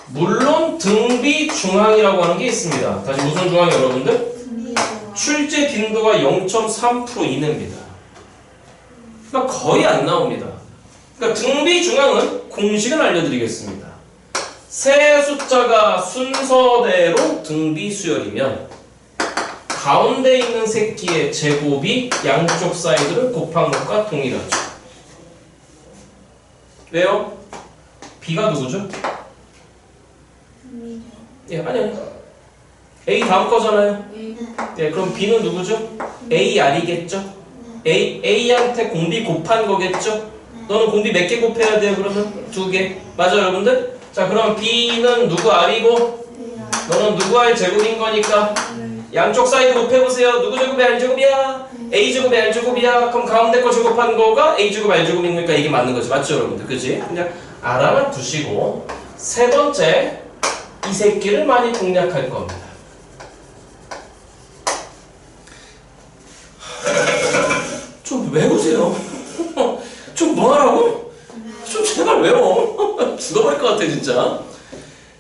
물론 등비 중항이라고 하는 게 있습니다. 다시 무슨 중항이 여러분들? 출제 빈도가 0.3% 이내입니다. 그러니까 거의 안 나옵니다. 그러니까 등비 중항은 공식을 알려드리겠습니다. 세 숫자가 순서대로 등비 수열이면 가운데 있는 새끼의 제곱이 양쪽 사이드를 곱한 것과 동일하죠. 왜요? B가 누구죠? 예, 아니요. A 다음 거잖아요. 예, 그럼 B는 누구죠? AR이겠죠? A한테 공비 곱한 거겠죠? 너는 공비 몇 개 곱해야 돼요, 그러면? 2개. 맞아요, 여러분들? 자, 그럼 B는 누구 R이고, 너는 누구 R 제곱인 거니까, 양쪽 사이드 곱해보세요. 누구 제곱이 R 제곱이야? A 제곱이 R 제곱이야? 그럼 가운데 거 제곱한 거가 A 제곱 R 제곱인 거니까 이게 맞는 거지. 맞죠, 여러분들? 그치? 그냥 R 하나 두시고, 세 번째, 이 새끼를 많이 공략할 겁니다. 좀 외우세요. 좀 뭐하라고? 좀 제발 외워. 죽어버릴 것 같아 진짜.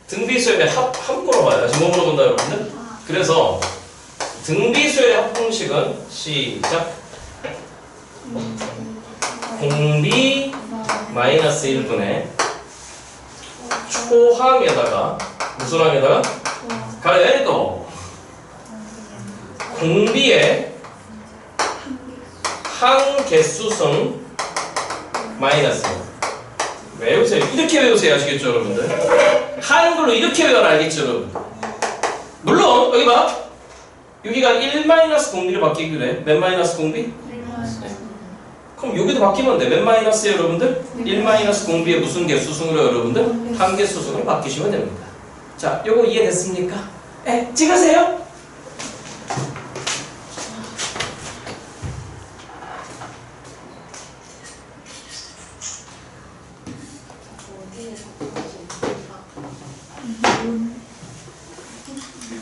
등비수열의 합 물어봐요. 지금 뭐 물어본다 여러분들? 그래서 등비수열의 합공식은 시작. 공비 마이너스 1분의 초항에다가 무슨 항에다가? 가로 열고 공비의 항 개수승 마이너스. 외우세요. 이렇게 외우세요. 아시겠죠 여러분들? 한글로 이렇게 외워라. 알겠죠 여러분? 물론 여기 봐. 여기가 1 마이너스 공비를 바뀌기로 해. 몇 마이너스 공비? 네. 그럼 여기도 바뀌면 돼. 몇 마이너스예요 여러분들? 1 마이너스 공비의 무슨 개수승으로 여러분들? 한 개수승으로 바뀌시면 됩니다. 자, 요거 이해됐습니까? 에, 찍으세요.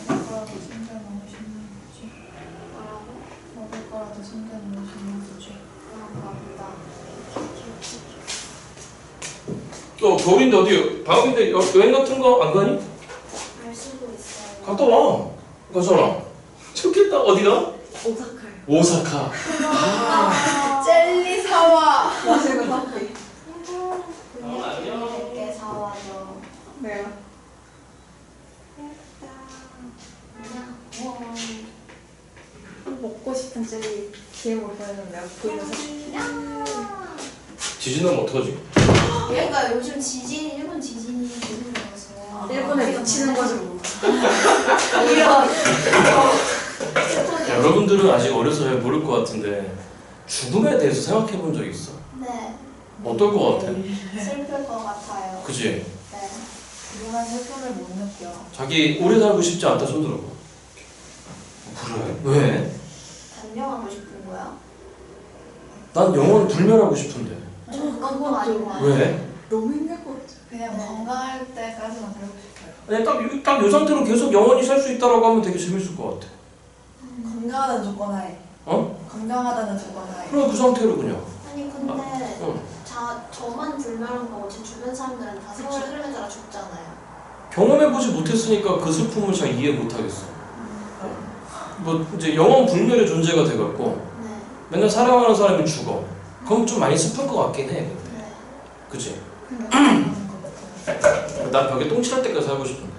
거라도 챙겨 놓으시면 되지. 뭐라고? 먹을 거라도 챙겨 놓으시면 되지. 맞다. 겨울인데 어디 방학인데 여행 같은 거 안 가니? 알 쓰고 있어요. 갔다 와. 가잖아. 좋겠다. 어디가? 오사카요. 오사카. 젤리 사와. 맛있는 커피. 분명히 100개 사와줘. 네요. 먹고 싶은 젤리 DM으로 보내면 내가 보이면 사줄게. 지진 나면 어떡하지? 그러니까 요즘 일본 지진이 계속 나서 일본에 미치는 거지 뭐. 이런 여러분들은 아직 어려서 잘 모를 것 같은데 죽음에 대해서 생각해 본 적 있어? 네, 어떨 것 같아? 슬플 것 같아요. 그지? 네. 그동안 슬픔을 못 느껴. 자기 오래 살고 싶지 않다 손 들어봐. 그래? 왜? 단명하고 싶은 거야? 난 영원 불멸하고 싶은데. 그건 아닌 거 같아. 왜? 너무 힘들 것 같아. 그냥 네. 건강할 때까지만 살고 싶어요. 아니 딱 이 상태로 계속 영원히 살 수 있다라고 하면 되게 재밌을 것 같아. 건강하다는 조건 하에. 어? 건강하다는 조건 하에. 그럼 그 상태로 그냥. 아니 근데 응. 저만 불멸한 거고 제 주변 사람들은 다 세월 흐름에 따라 죽잖아요. 경험해보지 못했으니까 그 슬픔을 잘 이해 못하겠어. 뭐 이제 영원 불멸의 존재가 돼갖고 네. 맨날 사랑하는 사람이 죽어. 그럼 좀 많이 슬플 것 같긴 해. 근데. 네. 그치? 건강하는 것 같아. 난 벽에 똥칠할 때까지 살고 싶은데.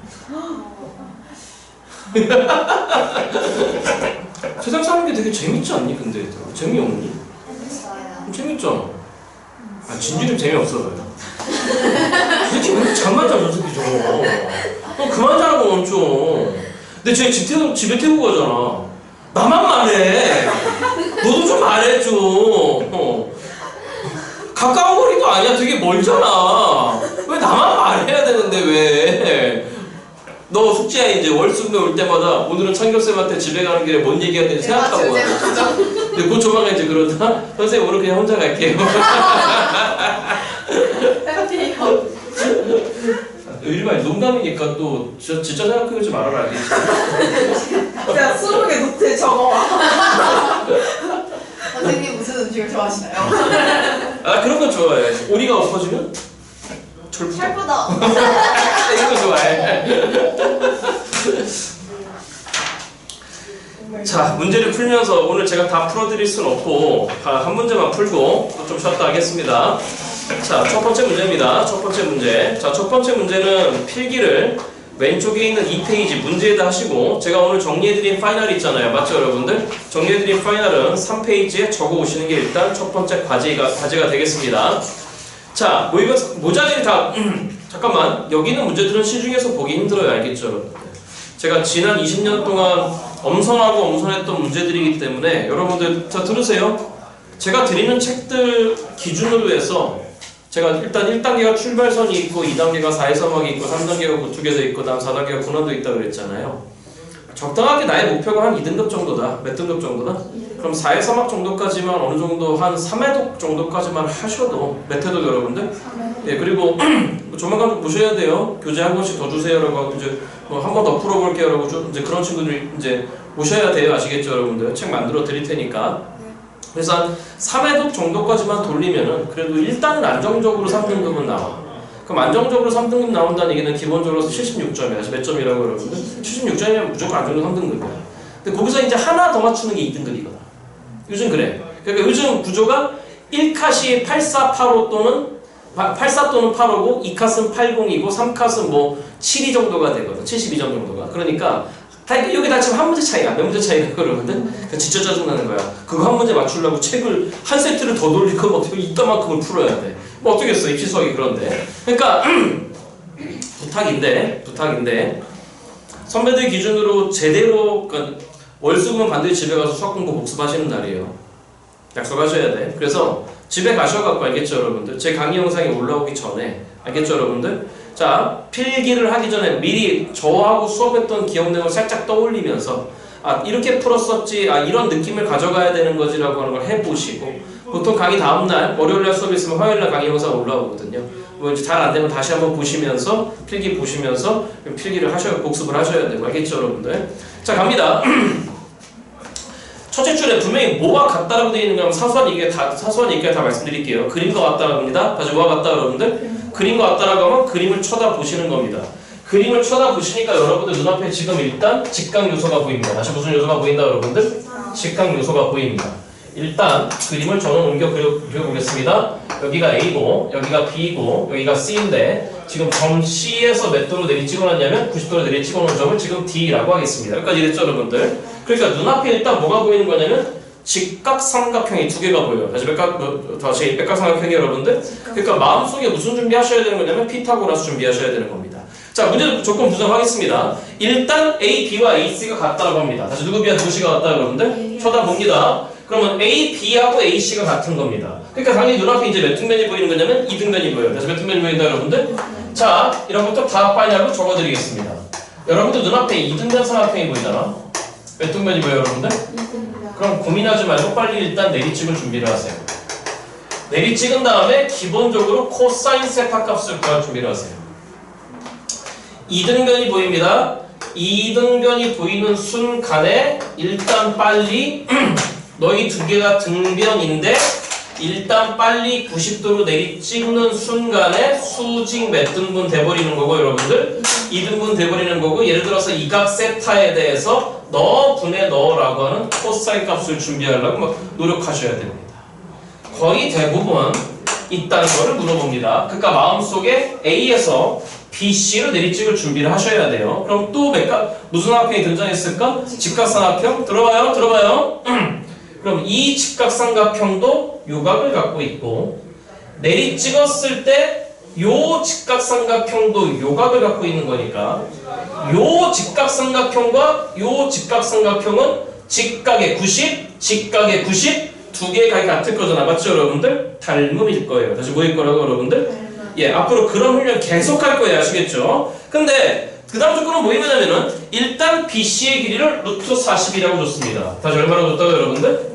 세상 사는 게 되게 재밌지 않니? 근데 재미없니? 재밌어요. 재밌잖아. 아 진주는 재미없어 요 도대체 왜 잠만 자 녀석이 저거. 그만 자라고 멈춰. 근데 쟤 집에 태우고 가잖아. 나만 말해. 너도 좀 말해 좀. 가까운 거리도 아니야. 되게 멀잖아. 왜 나만 말해야 되는데 왜? 너 숙제야 이제 월수금에 올 때마다 오늘은 창교쌤한테 집에 가는 길에 뭔 얘기해야 되는지 생각하고 와. 근데 곧 조만간 이제 그러다 선생님 오늘 그냥 혼자 갈게요. 일반 농담이니까 또 진짜 생각해보지 말아라 알겠지? 야, 20개 노트에 적어와. 선생님 무슨 음식을 좋아하시나요? 아 그런 거 좋아해. 오리가 엎어지면 철푸다. 철부다. 이런 거 좋아해. 자 문제를 풀면서 오늘 제가 다 풀어드릴 순 없고 한 문제만 풀고 또 좀 쉬었다 하겠습니다. 자 첫 번째 문제입니다. 첫 번째 문제. 자 첫 번째 문제는 필기를 왼쪽에 있는 2페이지 문제에다 하시고 제가 오늘 정리해드린 파이널 있잖아요. 맞죠 여러분들? 정리해드린 파이널은 3페이지에 적어 오시는 게 일단 첫 번째 과제가 되겠습니다. 자 뭐 이거 모자들이 다 잠깐만 여기는 문제들은 시중에서 보기 힘들어요. 알겠죠 여러분들? 제가 지난 20년 동안 엄선하고 엄선했던 문제들이기 때문에 여러분들 자 들으세요. 제가 드리는 책들 기준으로 해서 제가 일단 1단계가 출발선이 있고 2단계가 4의 사막이 있고 3단계가 구투계도 있고 다음 4단계가 군원도 있다고 그랬잖아요. 적당하게 나의 목표가 한 2등급 정도다. 몇 등급 정도다? 그럼 4의 사막 정도까지만 어느 정도 한 3회독 정도까지만 하셔도 몇 회독 여러분들? 예, 그리고 조만간 좀 보셔야 돼요. 교재 한 권씩 더 주세요라고 하고 이제 뭐 한 번 더 풀어볼게요라고 좀 이제 그런 친구들이 이제 오셔야 돼요. 아시겠죠 여러분들? 책 만들어 드릴 테니까. 그래서 한 3회독 정도까지만 돌리면은 그래도 일단은 안정적으로 3등급은 나와. 그럼 안정적으로 3등급 나온다는 얘기는 기본적으로 76점이야. 몇 점이라고 여러분들? 76점이면 무조건 안정적 3등급이야. 근데 거기서 이제 하나 더 맞추는 게 2등급이거든. 요즘 그래. 그러니까 요즘 구조가 1컷이 8485 또는 84 또는 85고 2컷은 80이고 3컷은 뭐 72 정도가 되거든. 72점 정도가. 그러니까 다 여기 다 지금 한 문제 차이야. 몇 문제 차이가 그러거든. 그러니까 진짜 짜증나는 거야. 그거 한 문제 맞추려고 책을 한 세트를 더 돌리고 뭐 이따만큼을 풀어야 돼. 뭐 어쩌겠어. 입시 수학이 그런데. 그러니까 부탁인데 선배들 기준으로 제대로 그러니까 월수금은 반드시 집에 가서 수학 공부 복습하시는 날이에요. 약속하셔야 돼. 그래서 집에 가셔갖고 알겠죠 여러분들? 제 강의 영상이 올라오기 전에 알겠죠 여러분들? 자 필기를 하기 전에 미리 저하고 수업했던 기억 내용을 살짝 떠올리면서 아 이렇게 풀었었지 아 이런 느낌을 가져가야 되는 거지라고 하는 걸 해보시고 보통 강의 다음날 월요일날 수업이 있으면 화요일날 강의 영상 올라오거든요. 뭐 이제 잘 안 되면 다시 한번 보시면서 필기 보시면서 필기를 하셔야 복습을 하셔야 돼요. 알겠죠, 여러분들? 자, 갑니다. 첫째 줄에 분명히 뭐가 같다라고 되어 있는 거 하면 사소한 얘기가 다 말씀드릴게요. 그림과 같다라고 합니다. 다시 뭐가 같다 여러분들? 그림과 같다라고 하면 그림을 쳐다보시는 겁니다. 그림을 쳐다보시니까 여러분들 눈앞에 지금 일단 직각 요소가 보입니다. 다시 무슨 요소가 보인다 여러분들? 직각 요소가 보입니다. 일단 그림을 저는 옮겨 그려보겠습니다. 여기가 A고 여기가 B고 여기가 C인데 지금 점 C에서 몇 도로 내리 찍어놨냐면 90도로 내리 찍어놓은 점을 지금 D라고 하겠습니다. 여기까지 이랬죠 여러분들? 그러니까 눈앞에 일단 뭐가 보이는 거냐면 직각삼각형이 두 개가 보여요. 다시 백각삼각형이 여러분들? 그러니까 마음속에 무슨 준비하셔야 되는 거냐면 피타고라스 준비하셔야 되는 겁니다. 자, 문제 조건 분석하겠습니다. 일단 A, B와 A, C가 같다고 합니다. 다시 누구 B와 누구 C가 같다 여러분들? 쳐다봅니다. 그러면 A, B하고 A, C가 같은 겁니다. 그러니까 당연히 눈앞에 이제 몇 등변이 보이는 거냐면 2등변이 보여요. 다시 몇 등변이 보인다 여러분들? 자, 이런 것도 다 빨리 하고 적어드리겠습니다. 여러분들 눈앞에 2등변 삼각형이 보이잖아? 몇 등변이 보여요 여러분들? 그럼 고민하지 말고 빨리 일단 내리찍을 준비를 하세요. 내리찍은 다음에 기본적으로 코사인 세타 값을 구할 준비를 하세요. 2등변이 보입니다. 2등변이 보이는 순간에 일단 빨리 너희 두 개가 등변인데 일단 빨리 90도로 내리 찍는 순간에 수직 몇 등분 돼버리는 거고 여러분들 2등분 돼버리는 거고 예를 들어서 이 각 세타에 대해서 너 분의 너라고 하는 코사인 값을 준비하려고 막 노력하셔야 됩니다. 거의 대부분 이딴 거를 물어봅니다. 그러니까 마음속에 A에서 BC로 내리찍을 준비를 하셔야 돼요. 그럼 또 무슨 삼각형이 등장했을까? 직각삼각형? 들어봐요. 그럼 이 직각삼각형도 요각을 갖고 있고 내리찍었을 때 요 직각삼각형도 요각을 갖고 있는 거니까 요 직각삼각형과 요 직각삼각형은 직각의 90, 직각의 90 두 개의 각이 같을 거잖아. 맞죠 여러분들? 닮음일 거예요. 다시 뭐일 거라고 여러분들? 예, 앞으로 그런 훈련 계속 할 거예요. 아시겠죠? 근데 그 다음 조건은 뭐냐면은 일단 BC의 길이를 루트 40이라고 줬습니다. 다시 얼마라고 줬다고 여러분들?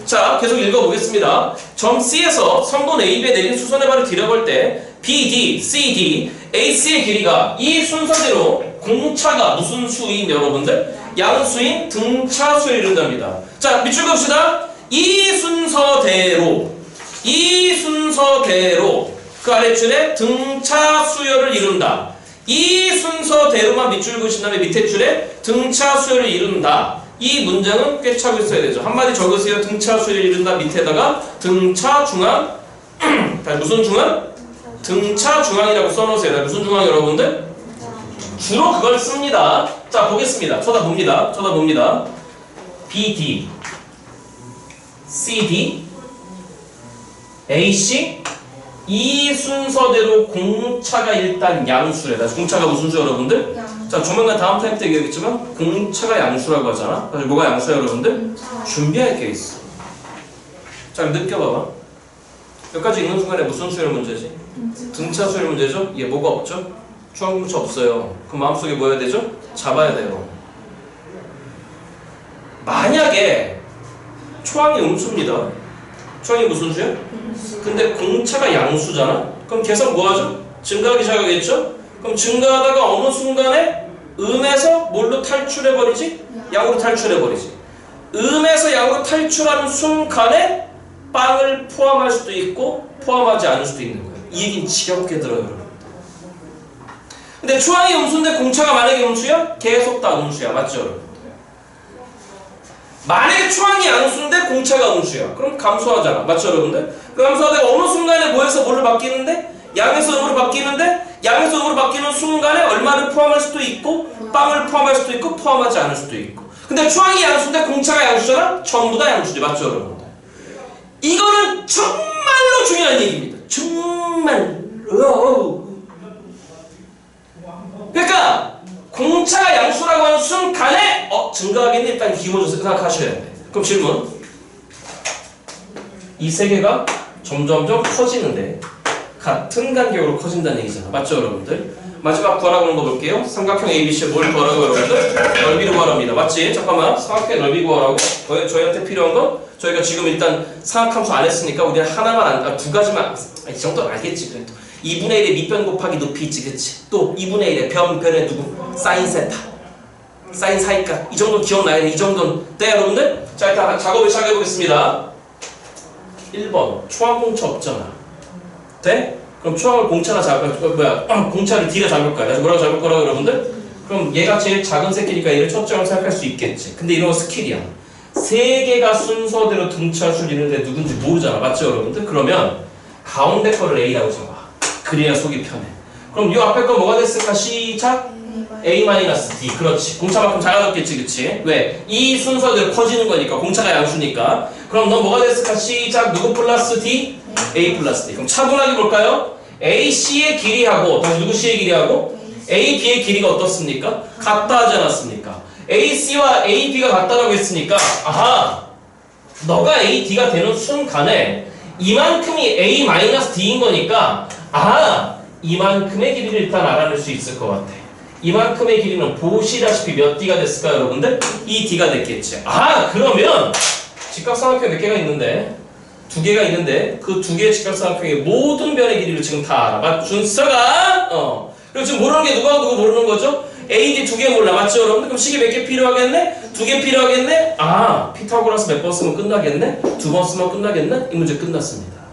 자, 계속 읽어보겠습니다. 점 C에서 선분 AB에 내린 수선의 발을 들여볼 때 BD, CD, AC의 길이가 이 순서대로 공차가 무슨 수인 여러분들? 양수인 등차수에 이른답니다. 자, 밑줄 그읍시다. 이 순서대로 그 아랫줄에 등차수열을 이룬다. 이 순서대로만 밑줄 그으신 다음에 밑에 줄에 등차수열을 이룬다. 이 문장은 꿰차고 있어야 되죠. 한마디 적으세요. 등차수열을 이룬다. 밑에다가 등차중앙 무슨 중앙? 등차중앙이라고 써놓으세요. 무슨 중앙 여러분들? 주로 그걸 씁니다. 자, 보겠습니다. 쳐다봅니다. BD CD AC 이 순서대로 공차가 일단 양수래. 공차가 무슨 수 여러분들? 자, 조만간 다음 타임 때 얘기하겠지만 공차가 양수라고 하잖아. 그래서 뭐가 양수야 여러분들? 준비할 게 있어. 자, 느껴봐봐. 여기까지 읽는 순간에 무슨 수열 문제지? 등차 수열 문제죠? 얘 뭐가 없죠? 중앙공차 없어요. 그럼 마음속에 뭐 해야 되죠? 잡아야 돼요. 만약에 초항이 음수입니다. 초항이 무슨 수야? 근데 공차가 양수잖아? 그럼 계속 뭐 하죠? 증가하기 시작하겠죠? 그럼 증가하다가 어느 순간에 음에서 뭘로 탈출해버리지? 양으로 탈출해버리지. 음에서 양으로 탈출하는 순간에 빵을 포함할 수도 있고 포함하지 않을 수도 있는 거예요. 이 얘기는 지겹게 들어요, 여러분. 근데 초항이 음수인데 공차가 만약에 음수야? 계속 다 음수야. 맞죠, 여러분? 만약에 초항이 양수인데 공차가 음수야. 그럼 감소하잖아. 맞죠, 여러분들? 그 감소하다가 어느 순간에 뭐에서 뭘로 바뀌는데? 양에서 음으로 바뀌는데? 양에서 음으로 바뀌는 순간에 얼마를 포함할 수도 있고 빵을 포함할 수도 있고 포함하지 않을 수도 있고. 근데 초항이 양수인데 공차가 양수잖아? 전부 다 양수지. 맞죠, 여러분들? 이거는 정말로 중요한 얘기입니다. 정말로. 그러니까 공차가 양수라고 하는 순간에 증가하겠네. 일단 기본적으로 생각하셔야 돼. 그럼 질문. 이 세 개가 점점점 커지는데 같은 간격으로 커진다는 얘기잖아. 맞죠 여러분들? 마지막 구하라고 하는 거 볼게요. 삼각형 ABC에 뭘 구하라고 여러분들? 넓이를 구하랍니다. 맞지? 잠깐만. 삼각형의 넓이 구하라고. 저희한테 필요한 건 저희가 지금 일단 삼각함수 안 했으니까 우리 하나만 두 가지만 이 정도는 알겠지. 그래도 2분의 1의 밑변 곱하기 높이 있지, 그치? 또 2분의 1의 변의 누구? 사인 세타. 사인 사이까. 이 정도 기억나야 돼. 이 정도는. 네, 여러분들? 자, 일단 작업을 시작해 보겠습니다. 1번. 초항 공차 없잖아. 돼? 그럼 초항을 공차가 공차를 D가 잡을 거야. 그래서 뭐라고 잡을 거라고, 여러분들? 그럼 얘가 제일 작은 새끼니까 얘를 첫째로 생각할 수 있겠지. 근데 이런 거 스킬이야. 세 개가 순서대로 등차수를 이루는데 누군지 모르잖아. 맞죠, 여러분들? 그러면 가운데 거를 A라고 잡아. 그래야 속이 편해. 그럼 이 앞에 거 뭐가 됐을까? 시작! A-D. 그렇지. 공차만큼 작아졌겠지, 그치? 왜? 이 순서대로 커지는 거니까. 공차가 양수니까. 그럼 넌 뭐가 됐을까? 시작! 누구 플러스 D? A 플러스 D. 그럼 차분하게 볼까요? AC의 길이하고, 다시 누구 C의 길이하고? AB의 길이가 어떻습니까? 같다 하지 않았습니까? AC와 AB가 같다라고 했으니까, 아하! 너가 AD가 되는 순간에 이만큼이 A-D인 거니까, 아! 이만큼의 길이를 일단 알아낼 수 있을 것 같아. 이만큼의 길이는 보시다시피 몇 D가 됐을까요, 여러분들? 2D가 됐겠지. 아, 그러면 직각삼각형이 몇 개가 있는데? 2개가 있는데 그 2개의 직각삼각형의 모든 변의 길이를 지금 다 알아맞춘 서가 그리고 지금 모르는 게 누구하고 누구 모르는 거죠? AD 2개 몰라. 맞죠, 여러분들? 그럼 식이 몇 개 필요하겠네? 2개 필요하겠네? 아, 피타고라스 몇 번 쓰면 끝나겠네? 2번 쓰면 끝나겠네? 이 문제 끝났습니다.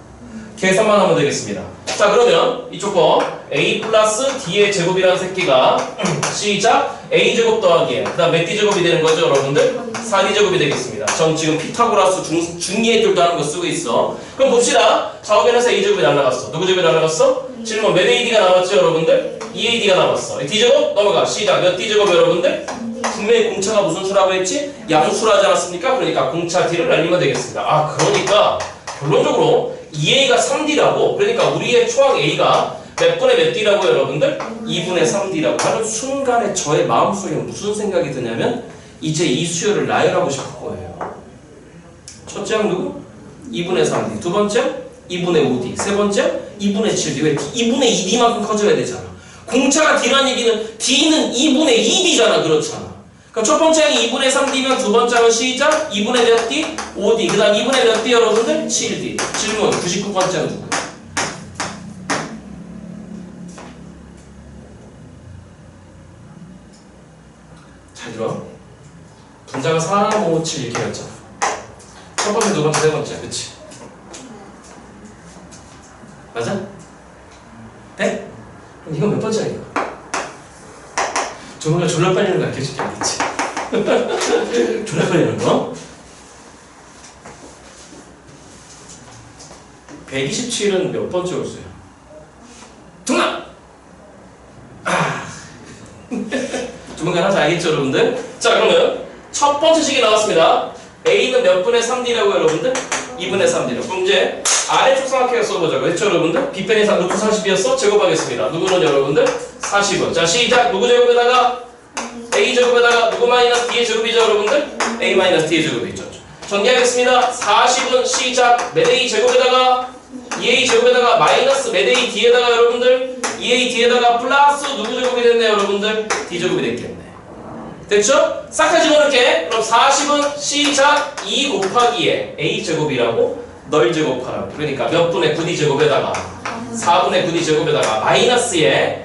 계산만 하면 되겠습니다. 자, 그러면 이쪽 거 A 플러스 D의 제곱이라는 새끼가 시작 A제곱 더하기 그 다음 몇 D제곱이 되는 거죠, 여러분들? 4D제곱이 되겠습니다. 전 지금 피타고라스 중2애들도 하는 거 쓰고 있어. 그럼 봅시다. 좌우변에서 A제곱이 날라갔어. 누구 제곱이 날라갔어? 질문 몇 AD가 남았죠, 여러분들? 2AD가 남았어. D제곱 넘어가. 시작 몇 D제곱, 여러분들? 분명히 공차가 무슨 수라고 했지? 양수라 하지 않았습니까? 그러니까 공차 D를 날리면 되겠습니다. 아, 그러니까 결론적으로 2A가 3D라고. 그러니까 우리의 초항 A가 몇 분의 몇 D라고, 여러분들? 2분의 3D라고 하는 순간에 저의 마음속에 무슨 생각이 드냐면 이제 이 수열을 나열하고 싶을 거예요. 첫째 항 누구? 2분의 3D. 두 번째 2분의 5D. 세 번째 2분의 7D. 왜? 2분의 2D만큼 커져야 되잖아. 공차가 D란 얘기는 D는 2분의 2D잖아. 그렇잖아. 그럼 첫 번째 항이 2분의 3D면 두 번째 항은 시작 2분의 몇 D? 5D. 그 다음 2분의 몇 D, 여러분들? 7D. 질문 99번째는 누구? 잘 들어. 분자가 3, 5, 7 이렇게 였잖아. 첫 번째, 두 번째, 세 번째. 그치? 맞아? 네? 그럼 이건 몇 번째야, 이거? 정말 졸라 빨리는 거 알려줄게, 알겠지? 졸라 빨리는 거? 127은 몇 번째 올수요? 정답! 아. 조만간 하자, 알겠죠, 여러분들? 자, 그러면 첫 번째 식이 나왔습니다. A는 몇 분의 3D라고, 여러분들? 2분의 3D라고. 그럼 이제 아래쪽 삼각형을 써보자고 했죠, 여러분들? B편이 루트 40이었어? 제곱하겠습니다. 누구는, 여러분들? 40은. 자, 시작! 누구 제곱에다가? A제곱에다가 누구 마이너스 D의 제곱이죠, 여러분들? A 마이너스 D의 제곱이죠. 전개하겠습니다. 40은 시작 몇 A 제곱에다가 2A 제곱에다가 마이너스 몇 A D에다가, 여러분들 2A D에다가 플러스 누구 제곱이 됐네, 여러분들? D 제곱이 됐겠네. 됐죠? 싹 다 집어넣게. 그럼 40은 시작 2 곱하기에 A 제곱이라고 널 제곱하라고. 그러니까 몇 분의 9D 제곱에다가 4분의 9D 제곱에다가 마이너스에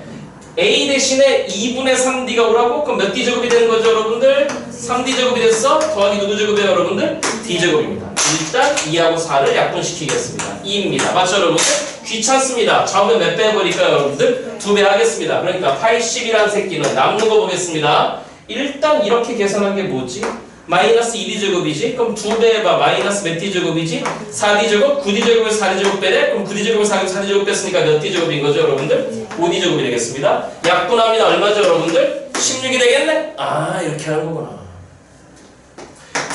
A 대신에 2분의 3D가 오라고? 그럼 몇 D 제곱이 되는 거죠, 여러분들? 3D 제곱이 됐어? 더하기 누구 제곱이에요, 여러분들? D 제곱입니다. 일단 2하고 4를 약분시키겠습니다. 2입니다. 맞죠, 여러분들? 귀찮습니다. 좌우변 몇 배 해버릴까요, 여러분들? 2배 하겠습니다. 그러니까 80이란 새끼는 남는 거 보겠습니다. 일단 이렇게 계산한 게 뭐지? 마이너스 2D 제곱이지? 그럼 2배 해봐. 마이너스 몇 D 제곱이지? 4D 제곱? 9D 제곱에서 4D 제곱 빼래? 그럼 9D 제곱에서 4D 제곱 뺐으니까 몇 D 제곱인 거죠, 여러분들? 5D 제곱이 되겠습니다. 약분합니다. 얼마죠, 여러분들? 16이 되겠네? 아, 이렇게 하는 거구나.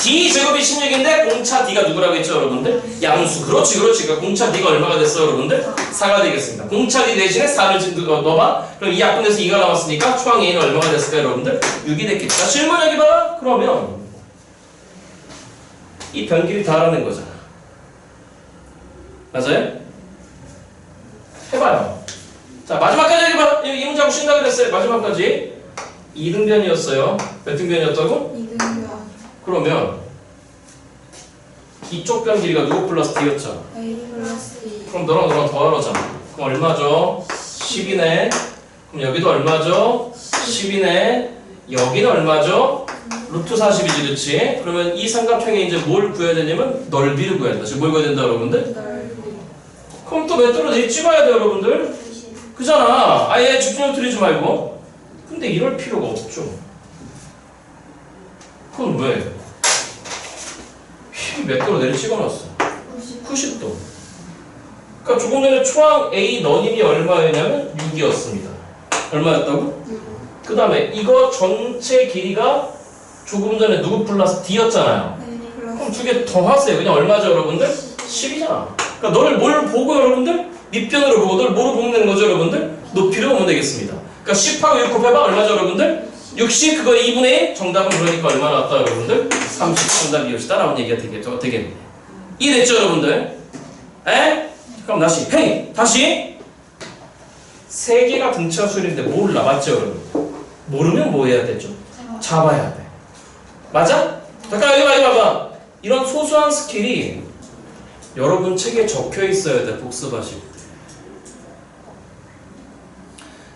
D 제곱이 16인데 공차 D가 누구라고 했죠, 여러분들? 양수. 그렇지. 그러니까 공차 D가 얼마가 됐어, 여러분들? 4가 되겠습니다. 공차 D 대신에 4를 넣어봐. 그럼 이 약분에서 2가 나왔으니까 초항 A는 얼마가 됐을까요, 여러분들? 6이 됐겠죠. 자, 질문 여기 봐라. 그러면 이 변기를 다 알아낸 거잖아. 맞아요? 해봐요. 자, 마지막까지 여기 봐. 이 문제하고 쉰다 그랬어요. 마지막까지 2등변이었어요. 몇 등변이었다고? 2등변 그러면 이쪽 변 길이가 누구 플러스 D였죠? A 플러스 2 그럼 너랑 더하라잖아. 그럼 그럼 얼마죠? 10이네. 그럼 여기도 얼마죠? 10이네. 여기는 얼마죠? 루트 40이지, 그렇지? 그러면 이 삼각형에 이제 뭘 구해야 되냐면 넓이를 구해야 된다. 지금 뭘 구해야 된다, 여러분들? 그럼 또 몇 도로 찍어야 돼요, 여러분들? 그잖아. 아예 집중력 들이지 말고. 근데 이럴 필요가 없죠. 그건 왜? 몇 도로 내리 찍어놨어? 90도. 그러니까 조금 전에 초항 A 너님이 얼마였냐면 6이었습니다. 얼마였다고? 그 다음에 이거 전체 길이가 조금 전에 누구 플러스 D였잖아요. 그럼 두 개 더 하세요. 그냥 얼마죠, 여러분들? 10이잖아. 그러니까 너를 뭘 보고 여러분들? 밑변으로 보고 너를 뭐로 보면 되는 거죠, 여러분들? 높이로 보면 되겠습니다. 그러니까 10하고 6 곱해봐. 얼마죠, 여러분들? 60, 그거 2분의 1? 정답은 그러니까 얼마 나왔다, 여러분들? 30. 정답이 역시 따라온 얘기가 되겠네. 이해됐죠, 여러분들? 에? 그럼 다시. 세 개가 등차수열인데 몰라, 맞죠, 여러분? 모르면 뭐 해야 되죠? 잡아야 돼. 맞아? 잠깐, 여기 봐봐. 이런 소소한 스킬이 여러분 책에 적혀 있어야 돼, 복습하실 때.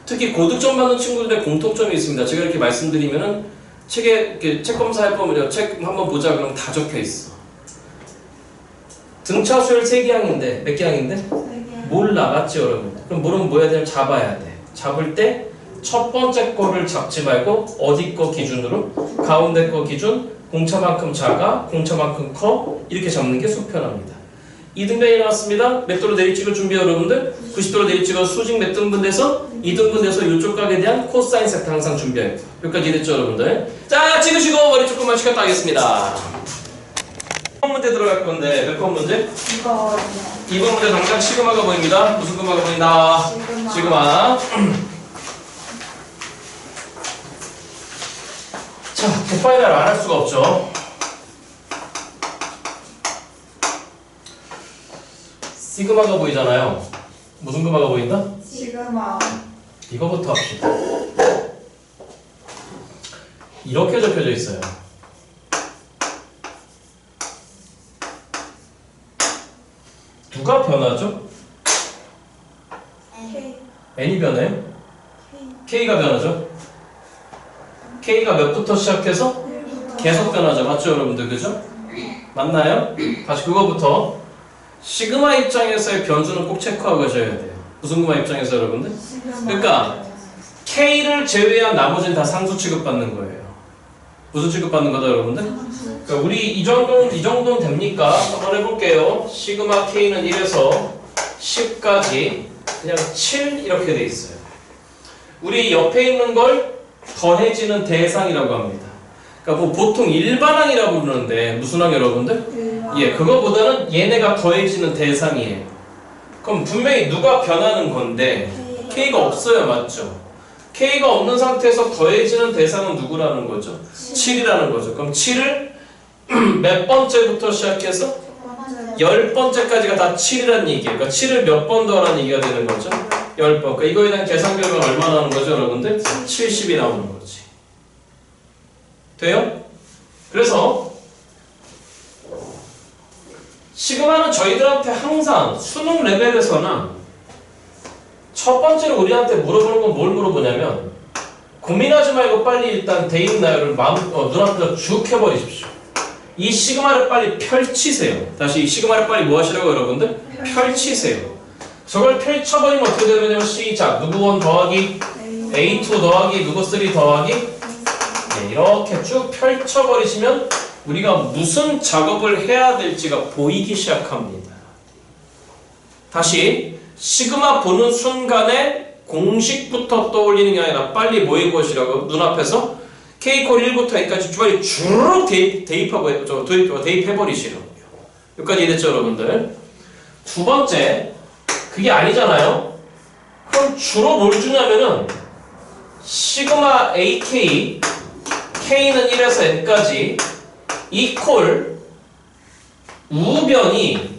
특히 고득점 받는 친구들의 공통점이 있습니다. 제가 이렇게 말씀드리면은 책에 이렇게 책 검사해 보면 책 한번 보자 그러면 다 적혀 있어. 등차 수열 3개 항인데 몇 개 항인데? 몰라, 맞지 여러분? 그럼 모르면 뭐 해야 되냐면 잡아야 돼. 잡을 때 첫 번째 거를 잡지 말고 어디 거 기준으로? 가운데 거 기준, 공차만큼 작아, 공차만큼 커 이렇게 잡는 게 속편합니다. 2등변이 나왔습니다. 몇 도로 내리 찍을 준비 여러분들? 90도로 내리 찍어 수직 몇 등분 돼서 2등분 돼서 이쪽 각에 대한 코사인 세타 항상 준비해요. 여기까지 이해됐죠 여러분들? 자, 찍으시고 머리 조금만 시켰다 하겠습니다. 2번 문제 들어갈 건데 몇 번 문제? 2번 문제 당장 시그마가 보입니다. 무슨 금화가 보인다? 시그마. 자, 대파이널 안 할 수가 없죠. 시그마가 보이잖아요. 무슨 금화가 보인다? 시그마. 이거부터 합시다. 이렇게 적혀져 있어요. 누가 변하죠? n이 변해요? k가 변하죠? k가 몇부터 시작해서? 계속 변하죠. 맞죠 여러분들? 그죠? 맞나요? 다시 그거부터 시그마 입장에서의 변수는 꼭 체크하고 가셔야 돼요. 무슨 금화 입장에서 여러분들? 그러니까 K를 제외한 나머지는 다 상수 취급받는 거예요. 무슨 취급받는 거죠 여러분들? 그러니까 우리 이 정도는 됩니까? 한번 해볼게요. 시그마 K는 1에서 10까지 그냥 7 이렇게 돼 있어요. 우리 옆에 있는 걸 더해지는 대상이라고 합니다. 그러니까 뭐 보통 일반항이라고 부르는데 무슨 항 여러분들? 예, 그거보다는 얘네가 더해지는 대상이에요. 그럼 분명히 누가 변하는 건데 K가 없어요, 맞죠? K가 없는 상태에서 더해지는 대상은 누구라는 거죠? 7이라는 거죠. 그럼 7을 몇 번째부터 시작해서 10번째까지가 다 7이라는 얘기예요. 그러니까 7을 몇 번 더하라는 얘기가 되는 거죠? 10번. 그러니까 이거에 대한 계산 결과가 얼마 나오는 거죠, 여러분들? 70이 나오는 거지. 돼요? 그래서 시그마는 저희들한테 항상 수능 레벨에서는 첫 번째로 우리한테 물어보는 건 뭘 물어보냐면 고민하지 말고 빨리 일단 대입나열을 눈앞에서 쭉 해버리십시오. 이 시그마를 빨리 펼치세요. 다시 이 시그마를 빨리 뭐 하시라고 여러분들? 펼치세요. 저걸 펼쳐버리면 어떻게 되냐면 시작 누구 1 더하기 A2 더하기 누구 3 더하기 네, 이렇게 쭉 펼쳐버리시면 우리가 무슨 작업을 해야 될지가 보이기 시작합니다. 다시 시그마 보는 순간에 공식부터 떠올리는 게 아니라 빨리 뭐 해보시라고 눈앞에서 K콜 1부터 N까지 주말에 쭉 대입해버리시라고요. 여기까지 이해됐죠 여러분들? 두 번째 그게 아니잖아요. 그럼 주로 뭘 주냐면은 시그마 AK K는 1에서 N까지 이 콜 우변이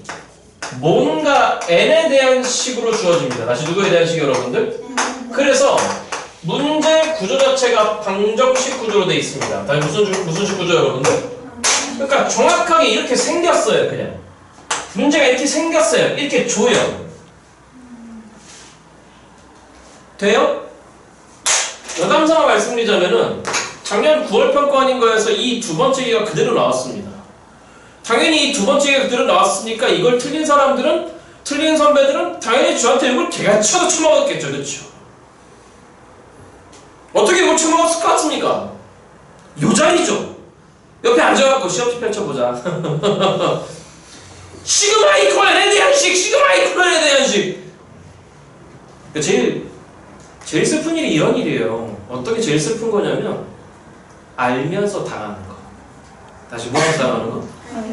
뭔가 n에 대한 식으로 주어집니다. 다시 누구에 대한 식 여러분들? 그래서 문제 구조 자체가 방정식 구조로 되어 있습니다. 다시 무슨 식 구조 여러분들? 그러니까 정확하게 이렇게 생겼어요. 그냥 문제가 이렇게 생겼어요. 이렇게 줘요. 돼요? 여담상으로 말씀드리자면은 작년 9월 평가원인 거에서 이 두 번째 기가 그대로 나왔습니다. 당연히 이 두 번째 기가 그대로 나왔으니까 이걸 틀린 사람들은, 틀린 선배들은 당연히 저한테 이걸 개가쳐도 처먹었겠죠. 그렇죠? 어떻게 이걸 처먹었을 것 같습니까? 요자이죠. 옆에 앉아갖고 시험지 펼쳐보자. 시그마 이퀄 n에 대한 식, 시그마 이퀄 n에 대한 식. 제일 슬픈 일이 이런 일이에요. 어떻게 제일 슬픈 거냐면 알면서 당하는 거. 다시 뭐라고 당하는 거?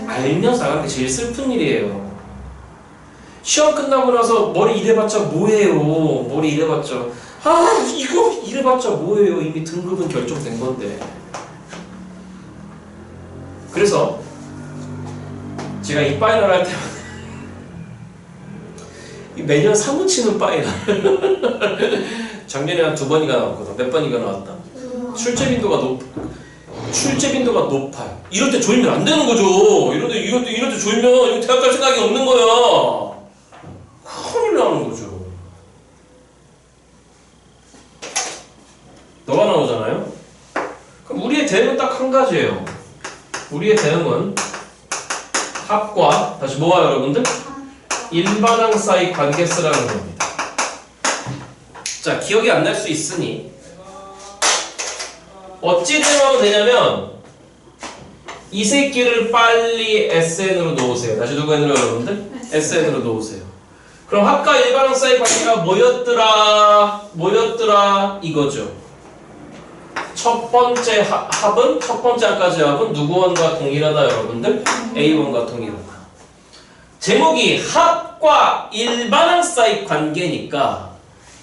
알면서 당하는 게 제일 슬픈 일이에요. 시험 끝나고 나서 머리 이래봤자 뭐예요. 머리 이래봤자 이거 이래봤자 뭐예요. 이미 등급은 결정된 건데. 그래서 제가 이 파이널 할 때마다 매년 사무치는 파이널 작년에 한 2번이가 나왔거든. 몇 번이가 나왔다? 출제 빈도가 높아요. 이럴 때 조이면 안 되는 거죠. 이럴 때 조이면 이거 대학 갈 생각이 없는 거야. 큰일 나는 거죠. 너가 나오잖아요? 그럼 우리의 대응은 딱 한 가지예요. 우리의 대응은 합과, 다시 뭐와 여러분들? 일반항 사이 관계쓰라는 겁니다. 자, 기억이 안 날 수 있으니 어찌 대응하면 되냐면 이 새끼를 빨리 SN으로 놓으세요. 다시 누구 N으로 여러분들? SN으로 놓으세요. 그럼 합과 일반항 사이 관계가 뭐였더라 이거죠. 첫 번째 합은, 첫 번째 항까지 합은 누구원과 동일하다 여러분들? A원과 동일하다. 제목이 합과 일반항 사이 관계니까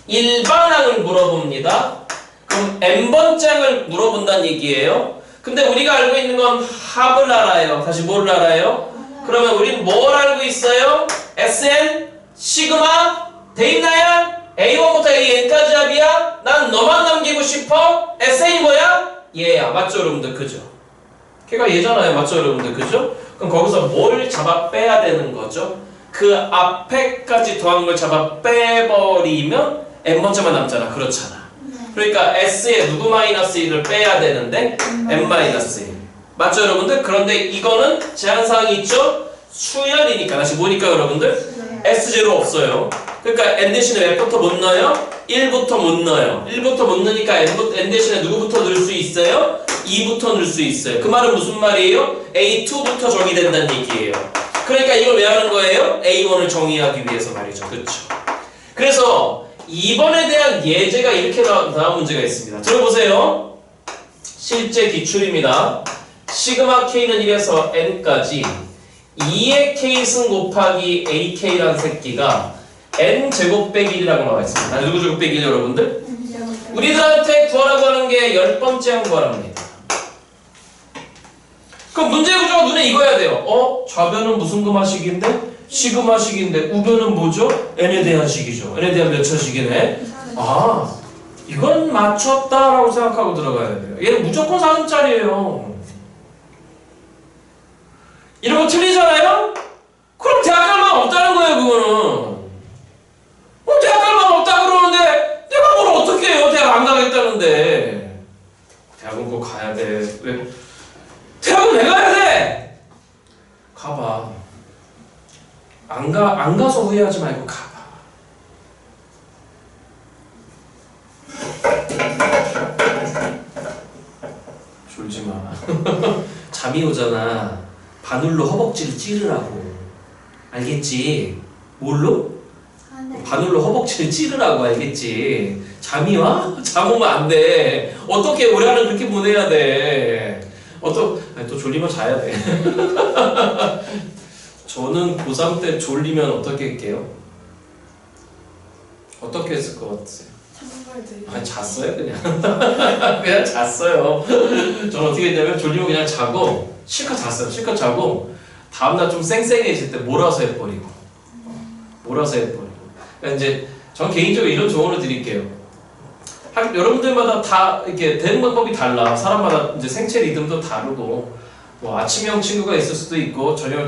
일반항을 물어봅니다. 그럼 n번째 항을 물어본다는 얘기예요. 근데 우리가 알고 있는 건 합을 알아요. 다시 뭘 알아요? 그러면 우리는 뭘 알고 있어요? SN, 시그마, 대입나야? A1부터 AN까지 합이야? 난 너만 남기고 싶어? SN이 뭐야? 얘야. 맞죠 여러분들? 그죠? 걔가 얘잖아요. 맞죠 여러분들? 그죠? 그럼 거기서 뭘 잡아 빼야 되는 거죠? 그 앞에까지 더한 걸 잡아 빼버리면 n번째만 남잖아. 그렇잖아. 그러니까 S에 누구 마이너스 1을 빼야 되는데 n 마이너스 1. 맞죠 여러분들? 그런데 이거는 제한사항이 있죠? 수열이니까. 다시 뭐니까 여러분들? S0 없어요. 그러니까 n 대신에 몇부터 못 넣어요? 1부터 못 넣어요. 1부터 못 넣으니까 n 대신에 누구부터 넣을 수 있어요? 2부터 넣을 수 있어요. 그 말은 무슨 말이에요? A2부터 정의된다는 얘기예요. 그러니까 이걸 왜 하는 거예요? A1을 정의하기 위해서 말이죠. 그렇죠? 그래서 2번에 대한 예제가 이렇게 나온 문제가 있습니다. 들어보세요. 실제 기출입니다. 시그마 K는 1에서 N까지 2의 K승 곱하기 AK라는 새끼가 N제곱 빼기 1이라고 나와 있습니다. 아니, 누구 제곱 빼기 1 여러분들? 우리들한테 구하라고 하는 게 10번째 한 구하랍니다. 그럼 문제 구조가 눈에 익어야 돼요. 좌변은 무슨 금화식인데? 시그마식인데 우변은 뭐죠? n에 대한 식이죠. n에 대한 몇 차식이네? 아, 이건 맞췄다라고 생각하고 들어가야 돼요. 얘는 무조건 4등짜리예요. 이런 거 틀리잖아요? 그럼 대학 갈 마음 없다는 거예요, 그거는. 대학 갈 마음 없다 그러는데 내가 뭘 어떻게 해요? 대학 안 가겠다는데. 대학은 꼭 가야 돼. 왜? 대학은 왜 가야 돼? 가봐. 안 가서 후회하지 말고 가봐. 졸지 마. 잠이 오잖아. 바늘로 허벅지를 찌르라고. 알겠지? 뭘로? 바늘로 허벅지를 찌르라고. 알겠지? 잠이 와? 잠 오면 안 돼. 어떻게 우리 하루 그렇게 보내야 돼? 또 졸리면 자야 돼. 저는 고3 때 졸리면 어떻게 할게요? 어떻게 했을 것 같으세요? 아니, 잤어요 그냥. 그냥 잤어요. 저는 어떻게 했냐면 졸리면 그냥 자고 실컷 잤어요. 실컷 자고 다음날 좀 쌩쌩해질 때 몰아서 해버리고. 그러니까 이제 전 개인적으로 이런 조언을 드릴게요. 여러분들마다 다 이렇게 되는 방법이 달라. 사람마다 이제 생체 리듬도 다르고. 뭐 아침형 친구가 있을 수도 있고 주로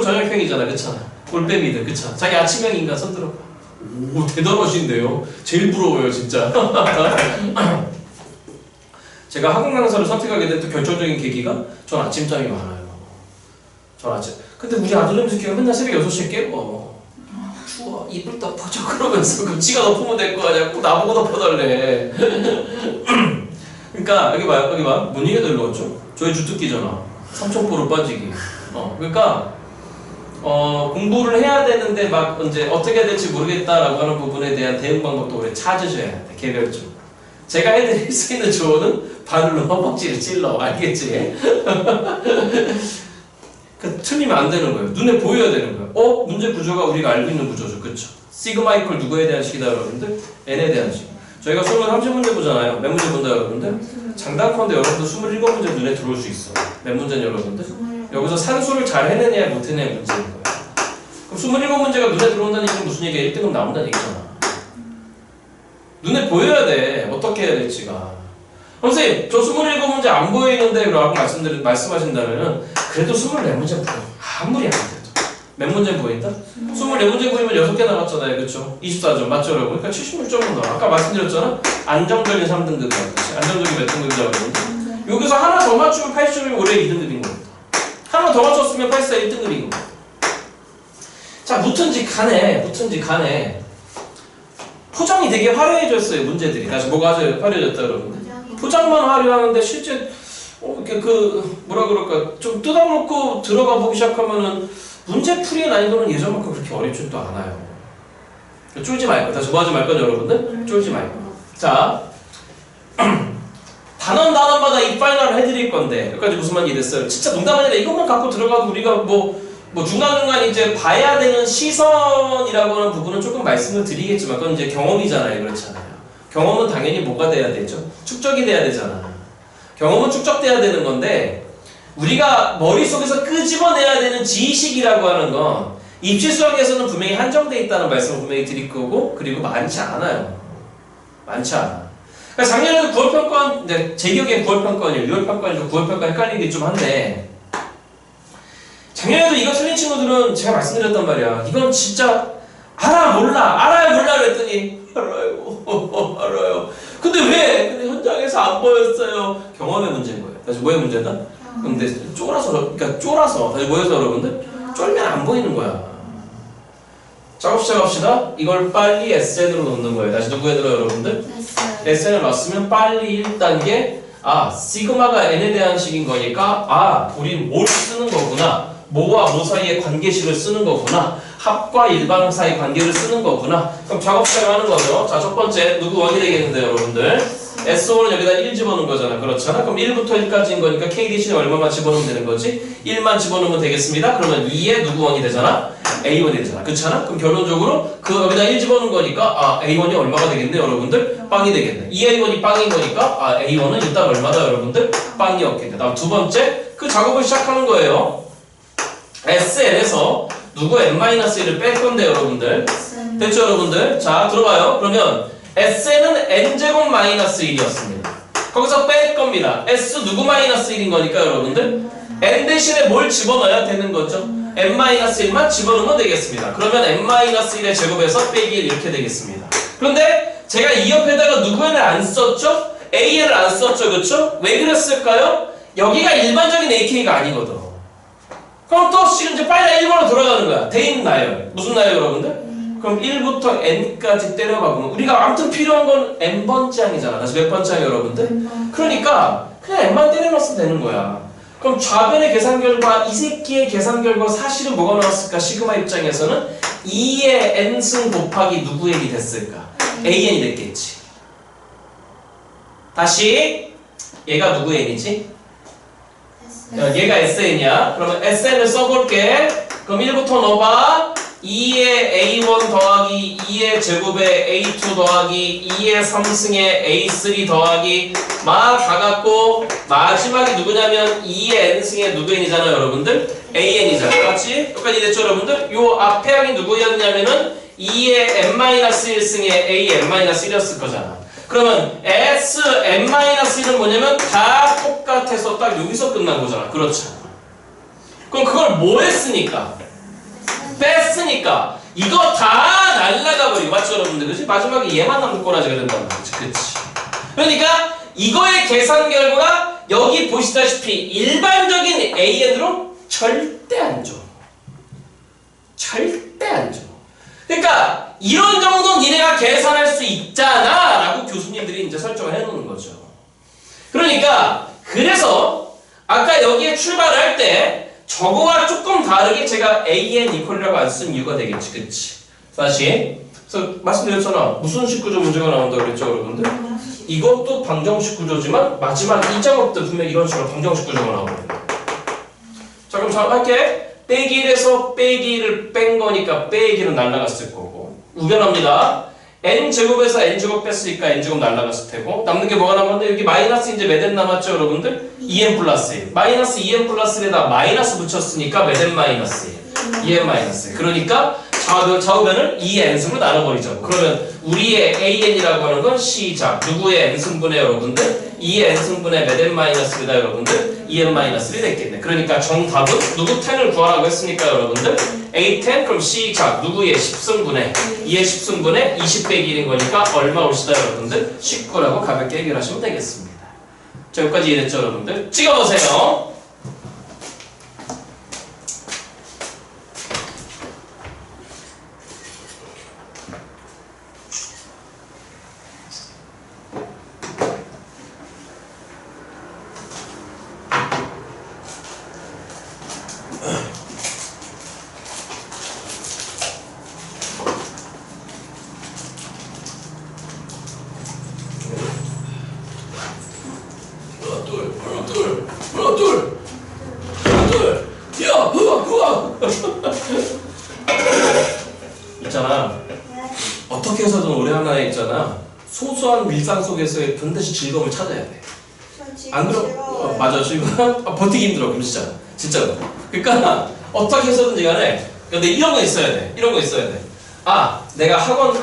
저녁형이잖아. 그렇잖아. 올빼미들. 그렇잖아. 자기 아침형 인간 손 들어봐. 오, 대단하신데요. 제일 부러워요, 진짜. 제가 학원 강사를 선택하게 된 또 결정적인 계기가 전 아침잠이 많아요. 전 아침. 근데 우리 아들놈 새끼가 맨날 새벽 6시에 깨워. 추워, 이불 덮어줘. 그러면서 그럼 지가 덮으면 될 거 아니야. 꼭 나보고 덮어달래. 그러니까 여기 봐, 여기 봐. 뭔 얘기가 들러왔죠? 저희 주특기잖아. 삼천포로 빠지기. 그러니까 공부를 해야 되는데 막 이제 어떻게 해야 될지 모르겠다라고 하는 부분에 대한 대응 방법도 오래 찾으셔야 돼. 개별적으로. 제가 해드릴 수 있는 조언은 바늘로 허벅지를 찔러. 알겠지? 그 틀리면 안 되는 거예요. 눈에 보여야 되는 거예요. 문제 구조가 우리가 알고 있는 구조죠. 그쵸? 시그마 이퀄 누구에 대한 식이다 여러분들? n에 대한 식. 저희가 수능 30문제 보잖아요. 몇 문제 본다 여러분들? 장단컨대 여러분들 27문제 눈에 들어올 수 있어. 몇 문제는 여러분들? 여기서 산수를 잘 해내냐 못 해내냐 문제인 거예요. 그럼 27문제가 눈에 들어온다는 얘기는 무슨 얘기야? 1등급 나온다는 얘기잖아. 눈에 보여야 돼. 어떻게 해야 될지가. 선생님, 저 27문제 안 보이는데 라고 말씀하신다면 그래도 24문제 보여. 아무리 안 돼도. 몇 문제 보인다? 24문제 보이면 6개 나갔잖아요. 그쵸? 24점. 맞죠, 여러분? 그러니까 76점은 나와. 아까 말씀드렸잖아? 안정적인 3등급이라고. 안정적인 몇 등급이라고 그러는데 여기서 하나 더 맞추면 80점이면 올해 2등급인 겁니다. 하나 더 맞췄으면 84 1등급인 겁니다. 자, 무튼지 간에 포장이 되게 화려해졌어요. 문제들이. 다시 뭐가 아주 화려해졌다 여러분들? 포장만 화려하는데 실제 이렇게 뭐라 그럴까 좀 뜯어놓고 들어가 보기 시작하면은 문제풀이의 난이도는 예전만큼 그렇게 어렵지도 않아요. 쫄지 말고 다시 뭐 하지 말건 여러분들? 쫄지 말고. 자, 단원마다 이 파이널을 해드릴 건데 여기까지 무슨 말이 됐어요? 진짜 농담 아니라 이것만 갖고 들어가도 우리가 뭐 중간중간 이제 봐야 되는 시선이라고 하는 부분은 조금 말씀을 드리겠지만 그건 이제 경험이잖아요. 그렇잖아요. 경험은 당연히 뭐가 돼야 되죠? 축적이 돼야 되잖아. 경험은 축적돼야 되는 건데 우리가 머릿속에서 끄집어내야 되는 지식이라고 하는 건 입시 수학에서는 분명히 한정돼 있다는 말씀을 분명히 드릴 거고 그리고 많지 않아요. 많지 않아. 그러니까 작년에도 9월평가원, 제 기억엔 9월평가원이에요. 6월평가원이고 9월평가 헷갈리기 좀 한데 작년에도 이거 틀린 친구들은 제가 말씀드렸단 말이야. 이건 진짜 알아 몰라 알아요 몰라 그랬더니 알아요 알아요. 근데 왜? 근데 현장에서 안 보였어요. 경험의 문제인 거예요. 다시 뭐의 문제다? 근데 쫄아서 다시 뭐여서 여러분들? 쫄면 안 보이는 거야. 작업 시작합시다. 이걸 빨리 SN으로 넣는 거예요. 다시 누구에 들어 여러분들? SN을 넣었으면 빨리 1단계 시그마가 n에 대한 식인 거니까 우린 뭘 쓰는 거구나. 뭐와 뭐 사이의 관계식을 쓰는 거구나. 합과 일방 사이 관계를 쓰는 거구나. 그럼 작업 시작하는 거죠. 자, 첫 번째 누구 원이 되겠는데 여러분들? S5는 여기다 1 집어넣은 거잖아. 그렇잖아. 그럼 1부터 1까지인 거니까 KDC는 얼마만 집어넣으면 되는 거지? 1만 집어넣으면 되겠습니다. 그러면 2에 누구 원이 되잖아? A1이 되잖아. 그렇잖아? 그럼 결론적으로 여기다 1 집어넣은 거니까 A1이 얼마가 되겠네 여러분들? 빵이 되겠네. 2A1이 빵인 거니까 A1은 일단 얼마다 여러분들? 빵이었겠네. 다음 두 번째 작업을 시작하는 거예요. SN에서 누구 n-1을 뺄 건데 여러분들 됐죠 여러분들? 자 들어봐요. 그러면 SN은 n제곱 마이너스 1이었습니다. 거기서 뺄 겁니다. S 누구 마이너스 1인 거니까 여러분들 n 대신에 뭘 집어넣어야 되는 거죠? n-1만 집어넣으면 되겠습니다. 그러면 n-1의 제곱에서 빼기 1 이렇게 되겠습니다. 그런데 제가 이 옆에다가 누구 n을 안 썼죠? AN을 안 썼죠. 그쵸? 왜 그랬을까요? 여기가 일반적인 AK가 아니거든. 그럼 또 지금 이제 빨리 1번으로 돌아가는 거야. 대입 나열. 무슨 나열 여러분들? 그럼 1부터 n까지 때려박으면 우리가 아무튼 필요한 건 n번째 항이잖아. 다시 몇 번째 항이 여러분들? 그러니까 그냥 n만 때려넣으면 되는 거야. 그럼 좌변의 계산 결과 이 새끼의 계산 결과 사실은 뭐가 나왔을까? 시그마 입장에서는 2의 n승 곱하기 누구 n이 됐을까? an이 됐겠지. 다시 얘가 누구 n이지? 얘가 SN이야. 그러면 SN을 써볼게. 그럼 1부터 넣어봐. 2의 A1 더하기 2의 제곱에 A2 더하기 2의 3승에 A3 더하기 막 다 갖고 마지막이 누구냐면 2의 N승의 누구 N이잖아요 여러분들? AN이잖아. 맞지? 여기까지 됐죠 여러분들? 요 앞에 항이 누구였냐면은 2의 N-1승의 AN-1이었을 거잖아. 그러면 Sn-1은 뭐냐면 다 똑같아서 딱 여기서 끝난 거잖아. 그렇죠. 그럼 그걸 뭐 했으니까? 뺐으니까 이거 다 날라가 버리고 맞죠 여러분들? 그치? 마지막에 얘만 남는 꼬라지가 된단 말이지. 그치? 그러니까 이거의 계산 결과가 여기 보시다시피 일반적인 AN으로 절대 안 줘. 절대 안 줘. 그러니까 이런 정도 니네가 계산할 수 있잖아 라고 교수님들이 이제 설정을 해놓는 거죠. 그러니까 그래서 아까 여기에 출발할 때 저거와 조금 다르게 제가 AN 이퀄이라고 안 쓴 이유가 되겠지. 그치? 다시 그래서 말씀드렸잖아. 무슨 식구조 문제가 나온다고 그랬죠 여러분들? 이것도 방정식 구조지만 마지막 이 작업 때 분명 이런 식으로 방정식 구조가 나오거든요. 자 그럼 잘 할게. 빼기 1에서 빼기 1을 뺀 거니까 빼기 1은 날라갔을 거고 우변합니다. n제곱에서 n제곱 뺐으니까 n제곱 날라갔을 테고 남는 게 뭐가 남았는데 여기 마이너스 이제 몇 n 남았죠 여러분들? 2n 플러스 1 마이너스 2n 플러스 1에다 마이너스 붙였으니까 몇 n 마이너스 1 2n 마이너스 1 그러니까 좌우변을 2n승으로 나눠버리자고. 그러면 우리의 AN이라고 하는 건 시작 누구의 n승분의 여러분들? 2n승분의 몇 n-1이다 여러분들? 2n-1이 됐겠네. 그러니까 정답은 누구 10을 구하라고 했으니까 여러분들 A10 그럼 시작 누구의 10승분의 2의 10승분의 20 빼기 1인 거니까 얼마 올시다 여러분들? 19라고 가볍게 해결하시면 되겠습니다. 자 여기까지 이해됐죠 여러분들? 찍어보세요. 있잖아. 어떻게 해서든 올해 하나에 있잖아. 소소한 일상 속에서의 반드시 즐거움을 찾아야 돼. 안 그럼 맞아 지금 버티기 힘들어. 그럼 진짜로. 그러니까 어떻게 해서든지 간에 근데 이런 거 있어야 돼. 이런 거 있어야 돼. 아 내가 학원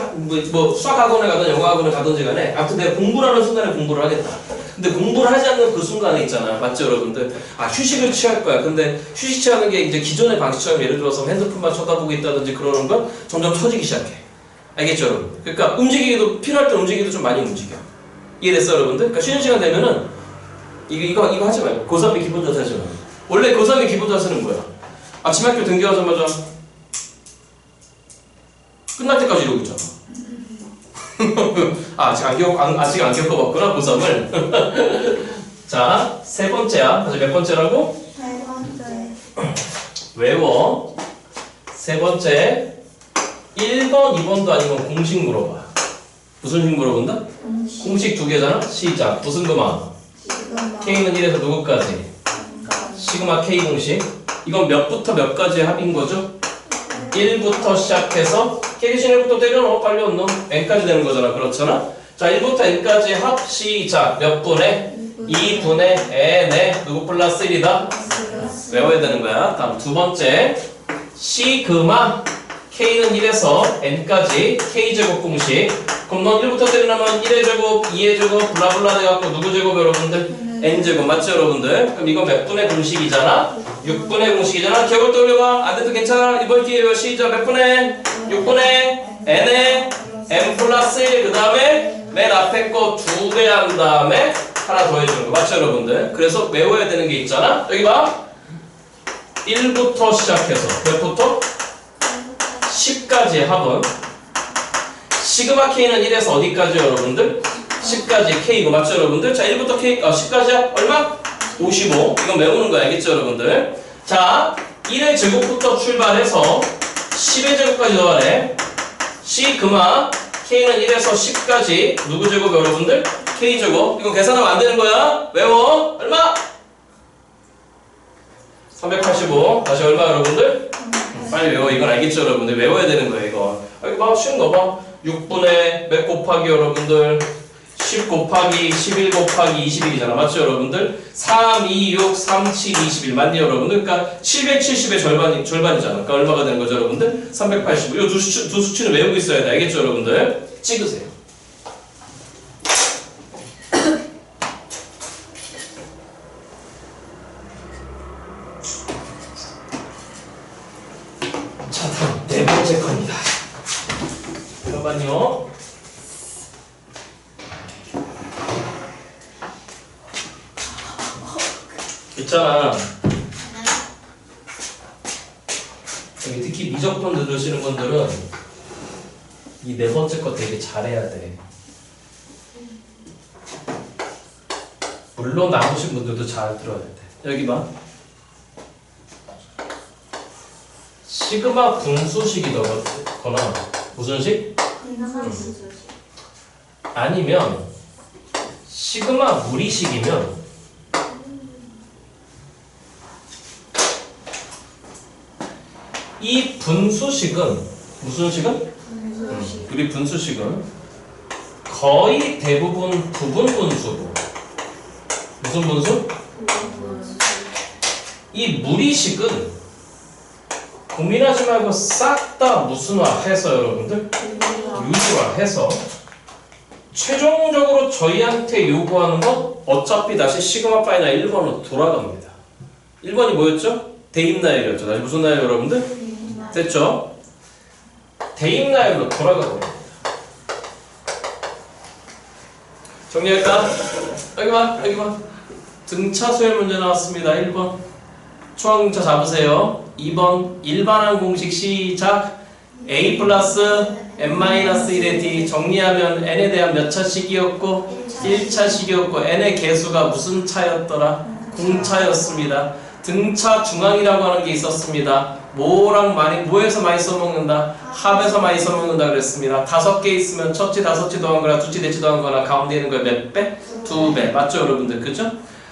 뭐 수학 학원에 가든 영어 학원에 가든지 간에 아무튼 내가 공부를 하는 순간에 공부를 하겠다. 근데 공부를 하지 않는 그 순간에 있잖아. 맞죠 여러분들? 아 휴식을 취할 거야. 근데 휴식 취하는 게 이제 기존의 방식처럼 예를 들어서 핸드폰만 쳐다보고 있다든지 그러는 건 점점 처지기 시작해. 알겠죠 여러분? 그러니까 움직이기도 필요할 때 움직이기도 좀 많이 움직여. 이해됐어 여러분들? 그러니까 쉬는 시간 되면은 이거 하지 말고 고3의 기본 자세죠. 원래 고3의 기본 자세는 뭐야? 아침 학교 등교하자마자 끝날 때까지 이러고 있잖아. 아직 안 겪어봤구나 고3을. 자, 세 번째야. 다시 몇 번째라고? 세 번째. 외워. 세 번째 1번, 2번도 아니면 공식 물어봐. 무슨 식 물어본다? 공식 두 개잖아? 시작. 무슨 거만? K는 1에서 누구까지? 시그마 K 공식. 이건 몇부터 몇까지의 합인 거죠? 1부터 시작해서 K 대신 1부터 때려넣어. 빨리 넣어. N까지 되는 거잖아. 그렇잖아? 자, 1부터 N까지 합 시작. 몇 분의? 2분의 N의 누구 플러스 1이다? 외워야 되는 거야. 다음 두 번째 시그마 K는 1에서 N까지 K제곱 공식. 그럼 넌 1부터 때려넣으면 1의 제곱, 2의 제곱, 블라블라 돼갖고 누구 제곱 여러분들? N제곱 맞죠 여러분들? 그럼 이거 몇 분의 공식이잖아? 6분의 공식이잖아? 기억을 떠올려봐. 안 돼도 괜찮아. 이번 기회에 시작. 몇 분의? 6분의 N의 N 플러스 1. 그 다음에 맨 앞에 거 2배 한 다음에 하나 더 해주는 거 맞죠 여러분들? 그래서 외워야 되는 게 있잖아? 여기 봐. 1부터 시작해서 몇부터? 10까지의 합은 시그마 K는 1에서 어디까지 여러분들? 10까지 K고 맞죠 여러분들? 자 1부터 K 10까지야? 얼마? 55. 이건 외우는 거 알겠죠 여러분들? 자 1의 제곱부터 출발해서 10의 제곱까지 더하래. 시그마 K는 1에서 10까지 누구 제곱 여러분들? K 제곱. 이건 계산하면 안 되는 거야. 외워. 얼마? 385. 다시 얼마 여러분들? 빨리 외워. 이건 알겠죠 여러분들? 외워야 되는 거야 이거. 여기 봐. 쉬운 거 봐. 6분의 몇 곱하기 여러분들? 10 곱하기 11 곱하기 21이잖아. 맞죠 여러분들? 3, 2, 6, 3, 7, 21 맞니 여러분들? 그러니까 770의 절반이잖아. 그러니까 얼마가 되는 거죠 여러분들? 385. 이 두 수치는 외우고 있어야 돼. 알겠죠 여러분들? 찍으세요. 자 다음 네 번째 겁니다. 잠깐만요. 있잖아. 여기 특히 미적분 들으시는 분들은 이 네 번째 거 되게 잘해야 돼. 물론 나머신 분들도 잘 들어야 돼. 여기 봐. 시그마 분수식이거나 무슨 식? 아니면 시그마 무리식이면 이 분수식은 무슨 식은? 우리 분수식은 거의 대부분 부분 분수고 무슨 분수? 이 무리식은 고민하지 말고 싹 다 무슨화해서 여러분들 유지화해서 최종적으로 저희한테 요구하는 건 어차피 다시 시그마 파이나 1번으로 돌아갑니다. 1번이 뭐였죠? 대입나열이었죠. 다시 무슨 나열 여러분들? 됐죠? 대입나열로 돌아가고 있습니다. 정리할까? 여기 봐, 여기 봐. 등차 수열 문제 나왔습니다. 1번. 초항등차 잡으세요. 2번. 일반항 공식 시작. a 플러스 n-1의 d 정리하면 n에 대한 몇 차식이었고 1차식이었고 n의 개수가 무슨 차였더라? 공차였습니다. 등차 중앙이라고 하는 게 있었습니다. 뭐에서 많이 써먹는다? 합에서 많이 써먹는다 그랬습니다. 5개 있으면 첫치, 다섯치 더한 거나 두치, 네치 더한 거나 가운데 있는 거에 몇 배? 2배. 맞죠 여러분들? 그죠?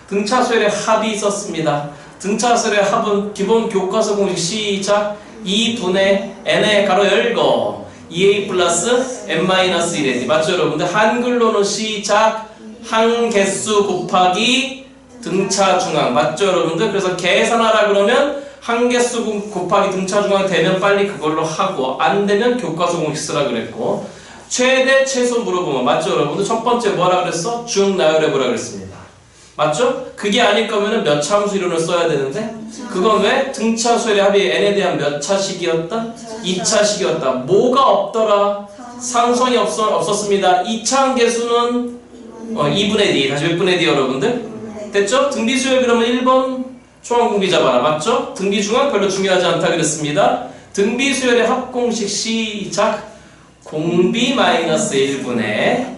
등차수열의 합이 있었습니다. 등차수열의 합은 기본 교과서 공식 시작. 2분의 n의 가로 열고 2a 플러스 n-1의 d. 맞죠 여러분들? 한글로는 시작. 항개수 곱하기 등차 중앙. 맞죠 여러분들? 그래서 계산하라 그러면 항개수 곱하기 등차 중앙 되면 빨리 그걸로 하고 안 되면 교과서 공식 쓰라 그랬고 최대 최소 물어보면 맞죠 여러분들? 첫 번째 뭐라 그랬어? 중나열해보라 그랬습니다. 맞죠? 그게 아닐 거면은 몇 차 함수 이론을 써야 되는데 그건 왜? 등차 수열의 합이 n에 대한 몇 차식이었다? 2차식이었다. 뭐가 없더라? 상성이 없었습니다. 2차 항개수는 2분의 d. 다시 몇 분의 d 여러분들? 됐죠? 등비수열 그러면 1번 초항공비 잡아라. 맞죠? 등비중앙 별로 중요하지 않다 그랬습니다. 등비수열의 합공식 시작. 공비 마이너스 1분의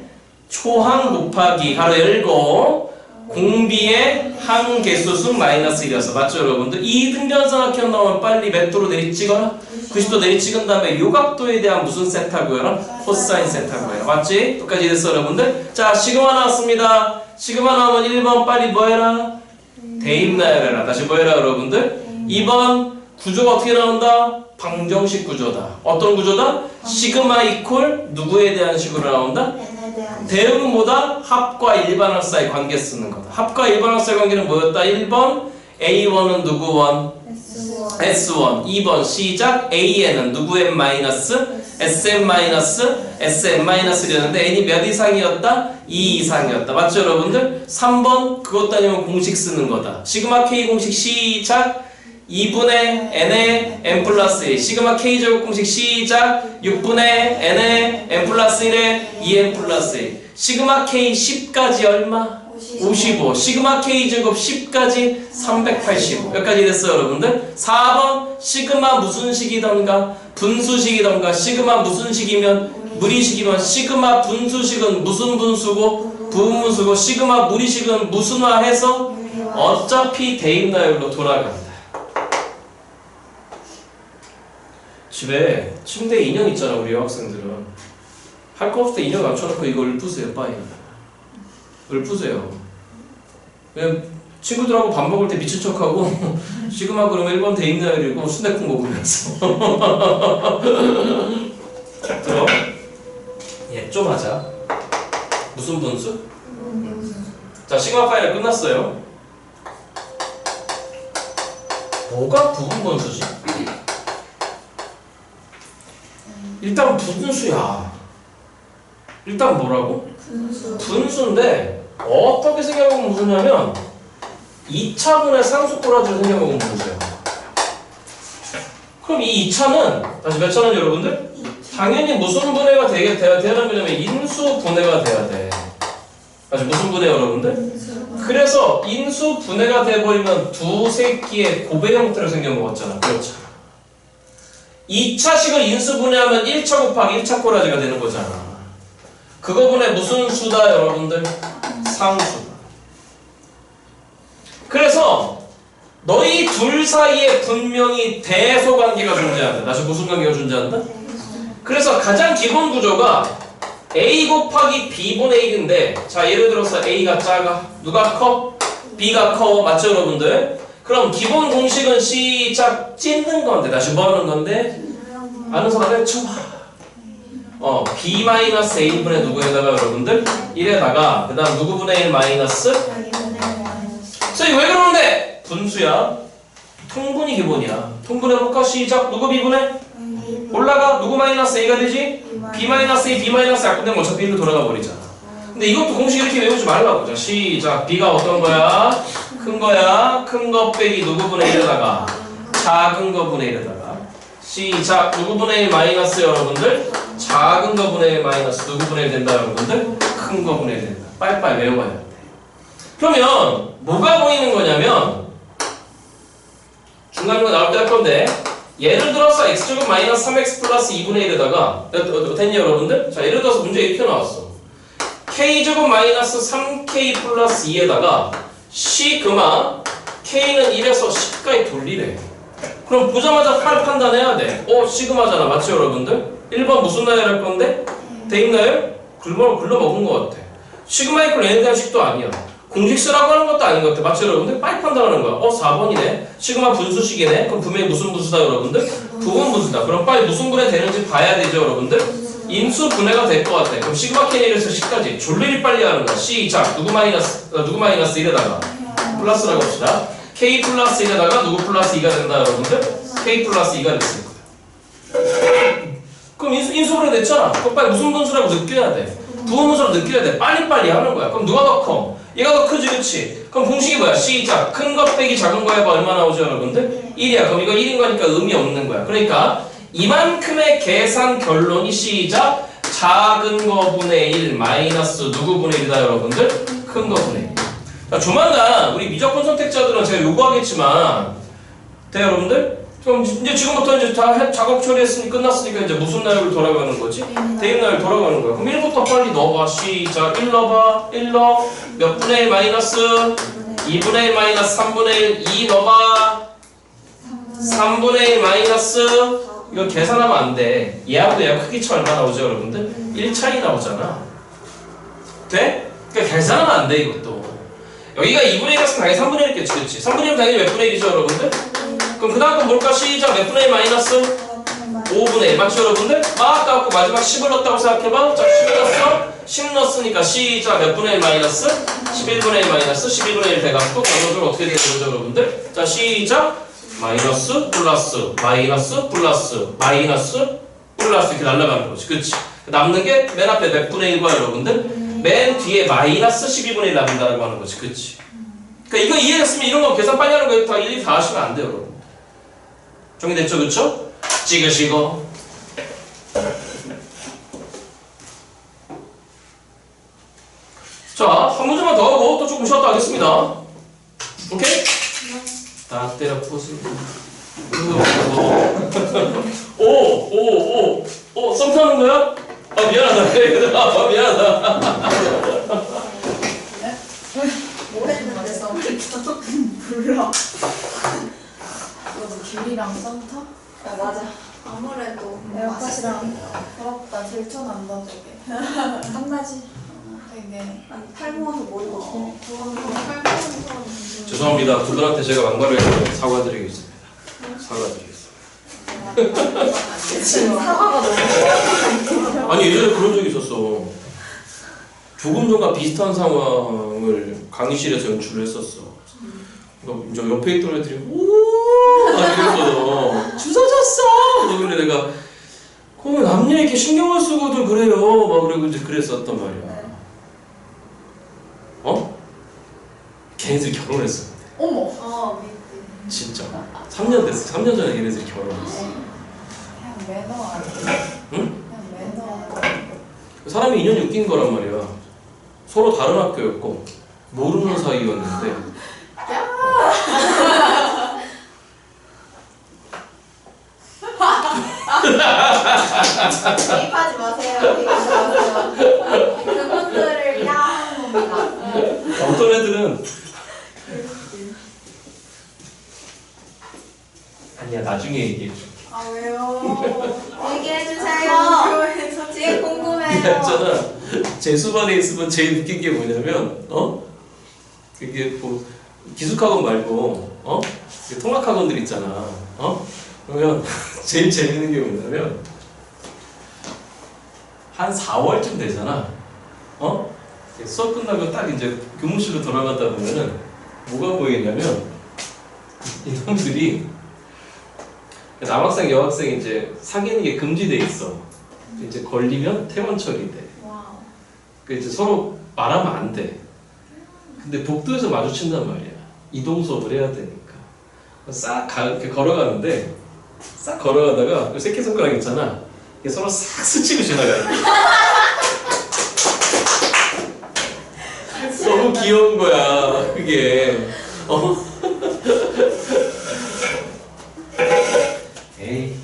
초항 곱하기 가로 열고 공비의 항개수수 마이너스 1이었어. 맞죠 여러분들? 이 등변삼각형 나오면 빨리 몇 도로 내리찍어라? 90도 내리찍은 다음에 요각도에 대한 무슨 세타 구해라? 코사인 세타 구해라. 맞지? 똑같이 됐어 여러분들? 자 시그마 나왔습니다. 시그마 나오면 1번 빨리 뭐해라? 대입나열해라. 다시 뭐해라 여러분들? 2번 구조가 어떻게 나온다? 방정식 구조다. 어떤 구조다? 시그마 이퀄 누구에 대한 식으로 나온다? 대응은 뭐다? 합과 일반항 사이 관계 쓰는 거다. 합과 일반항 사이 관계는 뭐였다? 1번 A1은 누구 원? S1. 2번 시작 AN은 누구 n 마이너스? SM 마이너스 SM 마이너스였는데 n이 몇 이상이었다? 2 이상이었다. 맞죠 여러분들? 3번 그것도 아니면 공식 쓰는 거다. 시그마 K 공식 시작 2분의 n의 n 플러스 1 시그마 K제곱 공식 시작 6분의 n의 n 플러스 1의 2n 플러스 1 시그마 K 10까지 얼마? 55 시그마 K제곱 10까지 385 여기까지 됐어요 여러분들? 4번 시그마 무슨 식이던가 분수식이던가 시그마 무슨 식이면 무리식이면 시그마 분수식은 무슨 분수고 부분분수고 시그마 무리식은 무슨화해서 어차피 대입나열로 돌아간다. 집에 침대에 인형 있잖아 우리 여학생들은 할 거 없을 때 인형 맞춰놓고 이거 읊으세요 빠이 읊으세요. 그냥 친구들하고 밥 먹을 때 미친 척하고 시그마 그러면 1번 대입나열이고 순댓국 먹으면서 잘 들어? 예, 좀 하자. 무슨 분수? 자 시그마 파이널 끝났어요. 뭐가 부분 분수지? 일단 분수야. 일단 뭐라고? 분수인데 어떻게 생각하면 분수냐면 2차분의 상수꼬라지로 생각하면 분수야. 그럼 이 2차는 다시 몇 차는 여러분들? 당연히 무슨 분해가 돼야 되는 거냐면 인수 분해가 돼야 돼. 맞아, 무슨 분해 여러분들? 그래서 인수 분해가 돼버리면 두 새끼의 고배 형태로 생겨먹었잖아. 그렇죠. 2차식을 인수 분해하면 1차 곱하기 1차 꼬라지가 되는 거잖아. 그거 분해 무슨 수다 여러분들? 상수다. 그래서 너희 둘 사이에 분명히 대소관계가 존재한다. 다시 무슨 관계가 존재한다? 그래서 가장 기본 구조가 A 곱하기 B분의 1인데, 자 예를 들어서 A가 작아, 누가 커? B가 커. 맞죠 여러분들? 그럼 기본 공식은 시작 찢는 건데, 다시 뭐 하는 건데? 아는 사람 해줘봐. B-A분의 누구에다가 여러분들? 1에다가 그 다음 누구분의 1 마이너스? 자 이거 왜 그러는데? 분수야. 통분이 기본이야. 통분해볼까? 시작. 누구 B분의? 올라가. 누구 마이너스 A가 되지? B-A, B-A 약분되면 어차피 1로 돌아가 버리잖아. 근데 이것도 공식 이렇게 외우지 말라고. 자 시작. B가 어떤 거야? 큰 거야. 큰 거 빼기 누구분의 1에다가 작은 거분의 1에다가 시작. 누구분의 1 마이너스 여러분들? 작은 거분의 1 마이너스 누구분의 1 된다 여러분들? 큰 거분의 1 된다. 빨리빨리 외워야 돼. 그러면 뭐가 보이는 거냐면 중간중간 나올 때 할 건데, 예를 들어서 x제곱 마이너스 3x 플러스 2분의 1에다가 됐니 여러분들? 자 예를 들어서 문제 이렇게 나왔어. k제곱 마이너스 3k 플러스 2에다가 c 그마 k는 1에서 10까지 돌리래. 그럼 보자마자 팔 판단해야 돼. 시그마잖아. 맞죠 여러분들? 1번 무슨 나열 할 건데? 대입 나열? 글러먹은 것 같아. 시그마 이퀄 n에 대한 식도 아니야. 공식 쓰라고 하는 것도 아닌 것 같아. 맞죠 여러분들? 빨리 판단하는 거야. 4번이네. 시그마 분수식이네. 그럼 분명히 무슨 분수다 여러분들? 부분 분수다. 그럼 빨리 무슨 분해 되는지 봐야 되죠 여러분들? 인수 분해가 될 것 같아. 그럼 시그마 K1에서 10까지 졸리리 빨리 하는 거야. 시작. 누구 마이너스 1에다가 플러스라고 합시다. K 플러스 1에다가 누구 플러스 2가 된다 여러분들? K 플러스 2가 됐을 거야. 그럼 인수분해 됐잖아. 그럼 빨리 무슨 분수라고 느껴야 돼. 부분 분수라고 느껴야 돼. 빨리빨리 하는 거야. 그럼 누가 더 커? 얘가 더 크지, 그치? 그럼 공식이 뭐야? 시작. 큰 거 빼기 작은 거 해봐. 얼마 나오죠, 여러분들? 1이야. 그럼 이거 1인 거니까 의미 없는 거야. 그러니까 이만큼의 계산 결론이 시작. 작은 거분의 1 마이너스 누구분의 1이다, 여러분들? 큰 거분의 1. 자, 조만간 우리 미적분 선택자들은 제가 요구하겠지만, 돼, 여러분들? 그럼 이제 지금부터 이제 다 작업 처리했으니 끝났으니까 이제 무슨 나열로 돌아가는 거지? 대입 나열 돌아가는 거야. 그럼 1부터 빨리 넣어봐. 시작. 1 넣어봐. 1 넣어. 몇 분의 1 마이너스? 2분의 1 마이너스 3분의 1. 2 넣어봐. 3분의 1 마이너스. 이거 계산하면 안 돼. 얘하고 얘하고 크기 차 얼마 나오죠, 여러분들? 1 차이 나오잖아. 돼? 그러니까 계산하면 안 돼, 이것도. 여기가 2분의 1이었으면 당연히 3분의 1이겠지, 그치? 3분의 1은 당연히 몇 분의 1이죠, 여러분들? 그럼 그 다음 건 뭘까? 시작. 몇 분의 1 마이너스? 5분의 1. 맞죠 여러분들? 막 따갖고 마지막 10을 넣었다고 생각해봐. 자 10을 넣었어? 10 넣었으니까 시작. 몇 분의 1 마이너스? 11분의 1 마이너스 11분의 1 돼갖고 결론적으로 어떻게 되는 거죠 여러분들? 자 시작. 마이너스 플러스 마이너스 플러스 마이너스 플러스 이렇게 날아가는 거지. 그치? 남는 게 맨 앞에 몇 분의 1과 여러분들? 맨 뒤에 마이너스 12분의 1 남는다고 하는 거지. 그치? 그러니까 이거 이해했으면 이런 거 계산 빨리 하는 거 다 일일이 다 하시면 안 돼요 여러분. 정리됐죠? 그쵸? 찍으시고 자, 한 문제만 더 하고 또 조금 쉬었다 하겠습니다. 오케이? 다 때려 부수고 오, 썸 타는 거야? 미안하다. 미안하다. 뭐 했는데 써버렸어? 몰라. 너도 귤이랑 썸타? 맞아. 아무래도 에어팟이랑 부럽다. 들쳐난다 저게. 탐나지? 되게 아니 팔 모아서 머리가 없어. 죄송합니다. 두 분한테 제가 막말을 해서 사과드리겠습니다. 지금 사과가 너무 아니 예전에 그런 적이 있었어. 조금 전과 비슷한 상황을 강의실에서 연출을 했었어. 그러니까 이제 옆에 있던 애들이 오oo 이랬어. 주워졌어. 그러길래 내가 그러면 남녀 이렇게 신경을 쓰고도 그래요. 막 그러고 이제 그랬었단 말이야. 걔네들이 결혼했어. 어머. 진짜 3년 됐어. 3년 전에 걔네들이 결혼했어. 그냥 매너 아니야? 응? 사람이 인연이 웃긴 거란 말이야. 서로 다른 학교였고 모르는 사이였는데 개입하지 마세요. 개입하지 마세요. 그분들을 야하는 겁니다. 어떤 애들은 아니야 나중에 얘기해 줄게. 아 왜요? 얘기해주세요. 지금 궁금해요. 있잖아. 재수반에 있으면 제일 웃긴 게 뭐냐면 그게 뭐 기숙학원 말고 그 통학학원들 있잖아. 그러면 제일 재밌는 게 뭐냐면 한 4월쯤 되잖아. 수업 끝나고 딱 이제 교무실로 돌아가다 보면은 뭐가 보이냐면 이놈들이 남학생 여학생 이제 사귀는 게 금지돼 있어. 이제 걸리면 퇴원 처리돼. 와우. 그 이제 서로 말하면 안 돼. 근데 복도에서 마주친단 말이야. 이동 수업을 해야 되니까. 이렇게 걸어가는데 싹 걸어가다가 그 새끼손가락 있잖아. 이게 서로 싹 스치고 지나가요. 너무 귀여운 거야. 그게. 에이.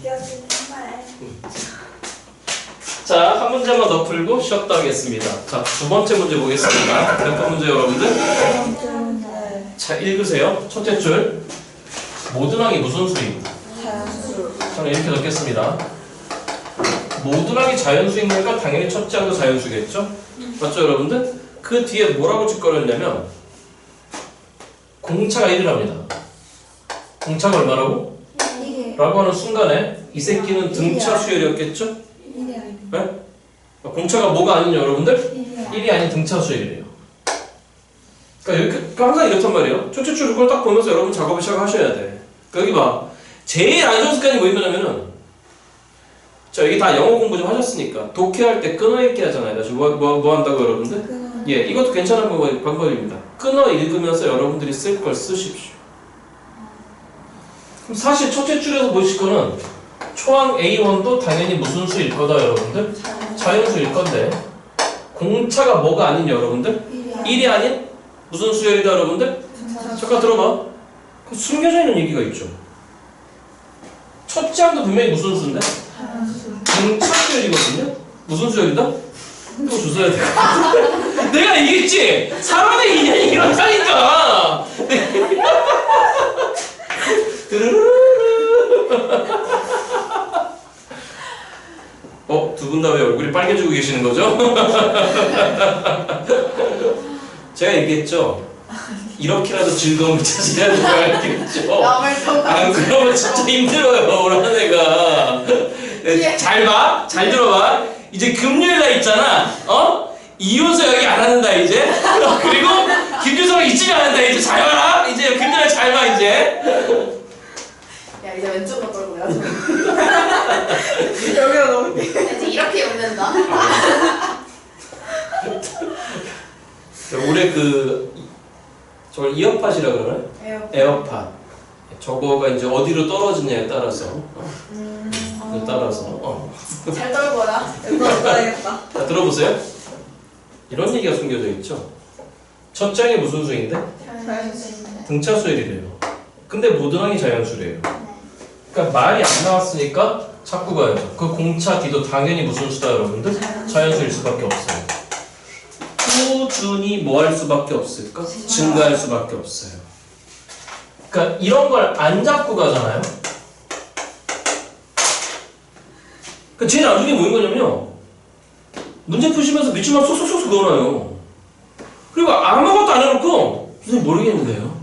자, 한 문제만 더 풀고 쉬었다 하겠습니다. 자, 두 번째 문제 보겠습니다. 몇 번 문제 여러분들? 자, 읽으세요. 첫째 줄. 모든 항이 무슨 수입니다. 자연수. 저는 이렇게 적겠습니다. 모든 항이 자연수이니까 당연히 첫째 항도 자연수겠죠? 맞죠, 여러분들? 그 뒤에 뭐라고 짓거렸냐면 공차가 1이랍니다. 공차가 얼마라고? 라고 하는 순간에 이 새끼는 등차 수열이었겠죠? 네? 공차가 뭐가 아니냐 여러분들? 1이 아닌 등차 수열이래요. 그러니까 항상 이렇단 말이에요. 첫째 줄 그걸 딱 보면서 여러분 작업을 시작하셔야 돼. 그러니까 여기 봐. 제일 안 좋은 습관이 뭐냐면은 자 여기 다 영어 공부 좀 하셨으니까 독해할 때 끊어 읽기 하잖아요. 지금 뭐 한다고 여러분들? 예, 이것도 괜찮은 방법입니다. 끊어 읽으면서 여러분들이 쓸 걸 쓰십시오. 그럼 사실 첫째 줄에서 보실 거는 초항 A1도 당연히 무슨 수일 거다 여러분들? 자연수일 건데 공차가 뭐가 아닌 여러분들? 1이 아닌 무슨 수열이다 여러분들? 잠깐 들어봐. 숨겨져 있는 얘기가 있죠. 첫째 항도 분명히 무슨 수인데? 등차 수열이거든요? 무슨 수열이다? 또 주셔야 돼. 내가 얘기했지? 사람의 인연이 이렇다니까! 두 분 다 왜 얼굴이 빨개지고 계시는 거죠? 제가 얘기했죠? 이렇게라도 즐거움을 찾아야 된다고 알겠죠? 안 그러면 진짜 힘들어요, 오라는 애가. 잘 봐, 잘 들어봐. 이제 금요일날 있잖아, 이윤서 여기 안 한다, 이제. 그리고 김유서랑 이쯤에 안 한다, 이제. 잘 봐라. 이제 금요일날 잘 봐, 이제. 야 이제 왼쪽으로 떨고요. 여기가 너무 이제 이렇게 웃는다. 올해 저걸 이어팟이라 그러나요? 에어팟. 저거가 이제 어디로 떨어지냐에 따라서. 잘 떨고라. 써야겠다. 자, 들어보세요. 이런 얘기가 숨겨져 있죠. 첫 장이 무슨 수인데? 등차 수열이래요. 근데 모든 항이 자연수래요. 그러니까 말이 안 나왔으니까 찾고 가야죠. 그 공차 D도 당연히 무슨 수다 여러분들? 자연수일 수밖에 없어요. 꾸준히 뭐 할 수밖에 없을까? 증가할 수밖에 없어요. 그러니까 이런 걸 안 잡고 가잖아요. 그러니까 제일 나중에 뭐인 거냐면요. 문제 푸시면서 밑줄만 쏙쏙쏙 그어놔요. 그리고 아무것도 안 해놓고 선생님 모르겠는데요.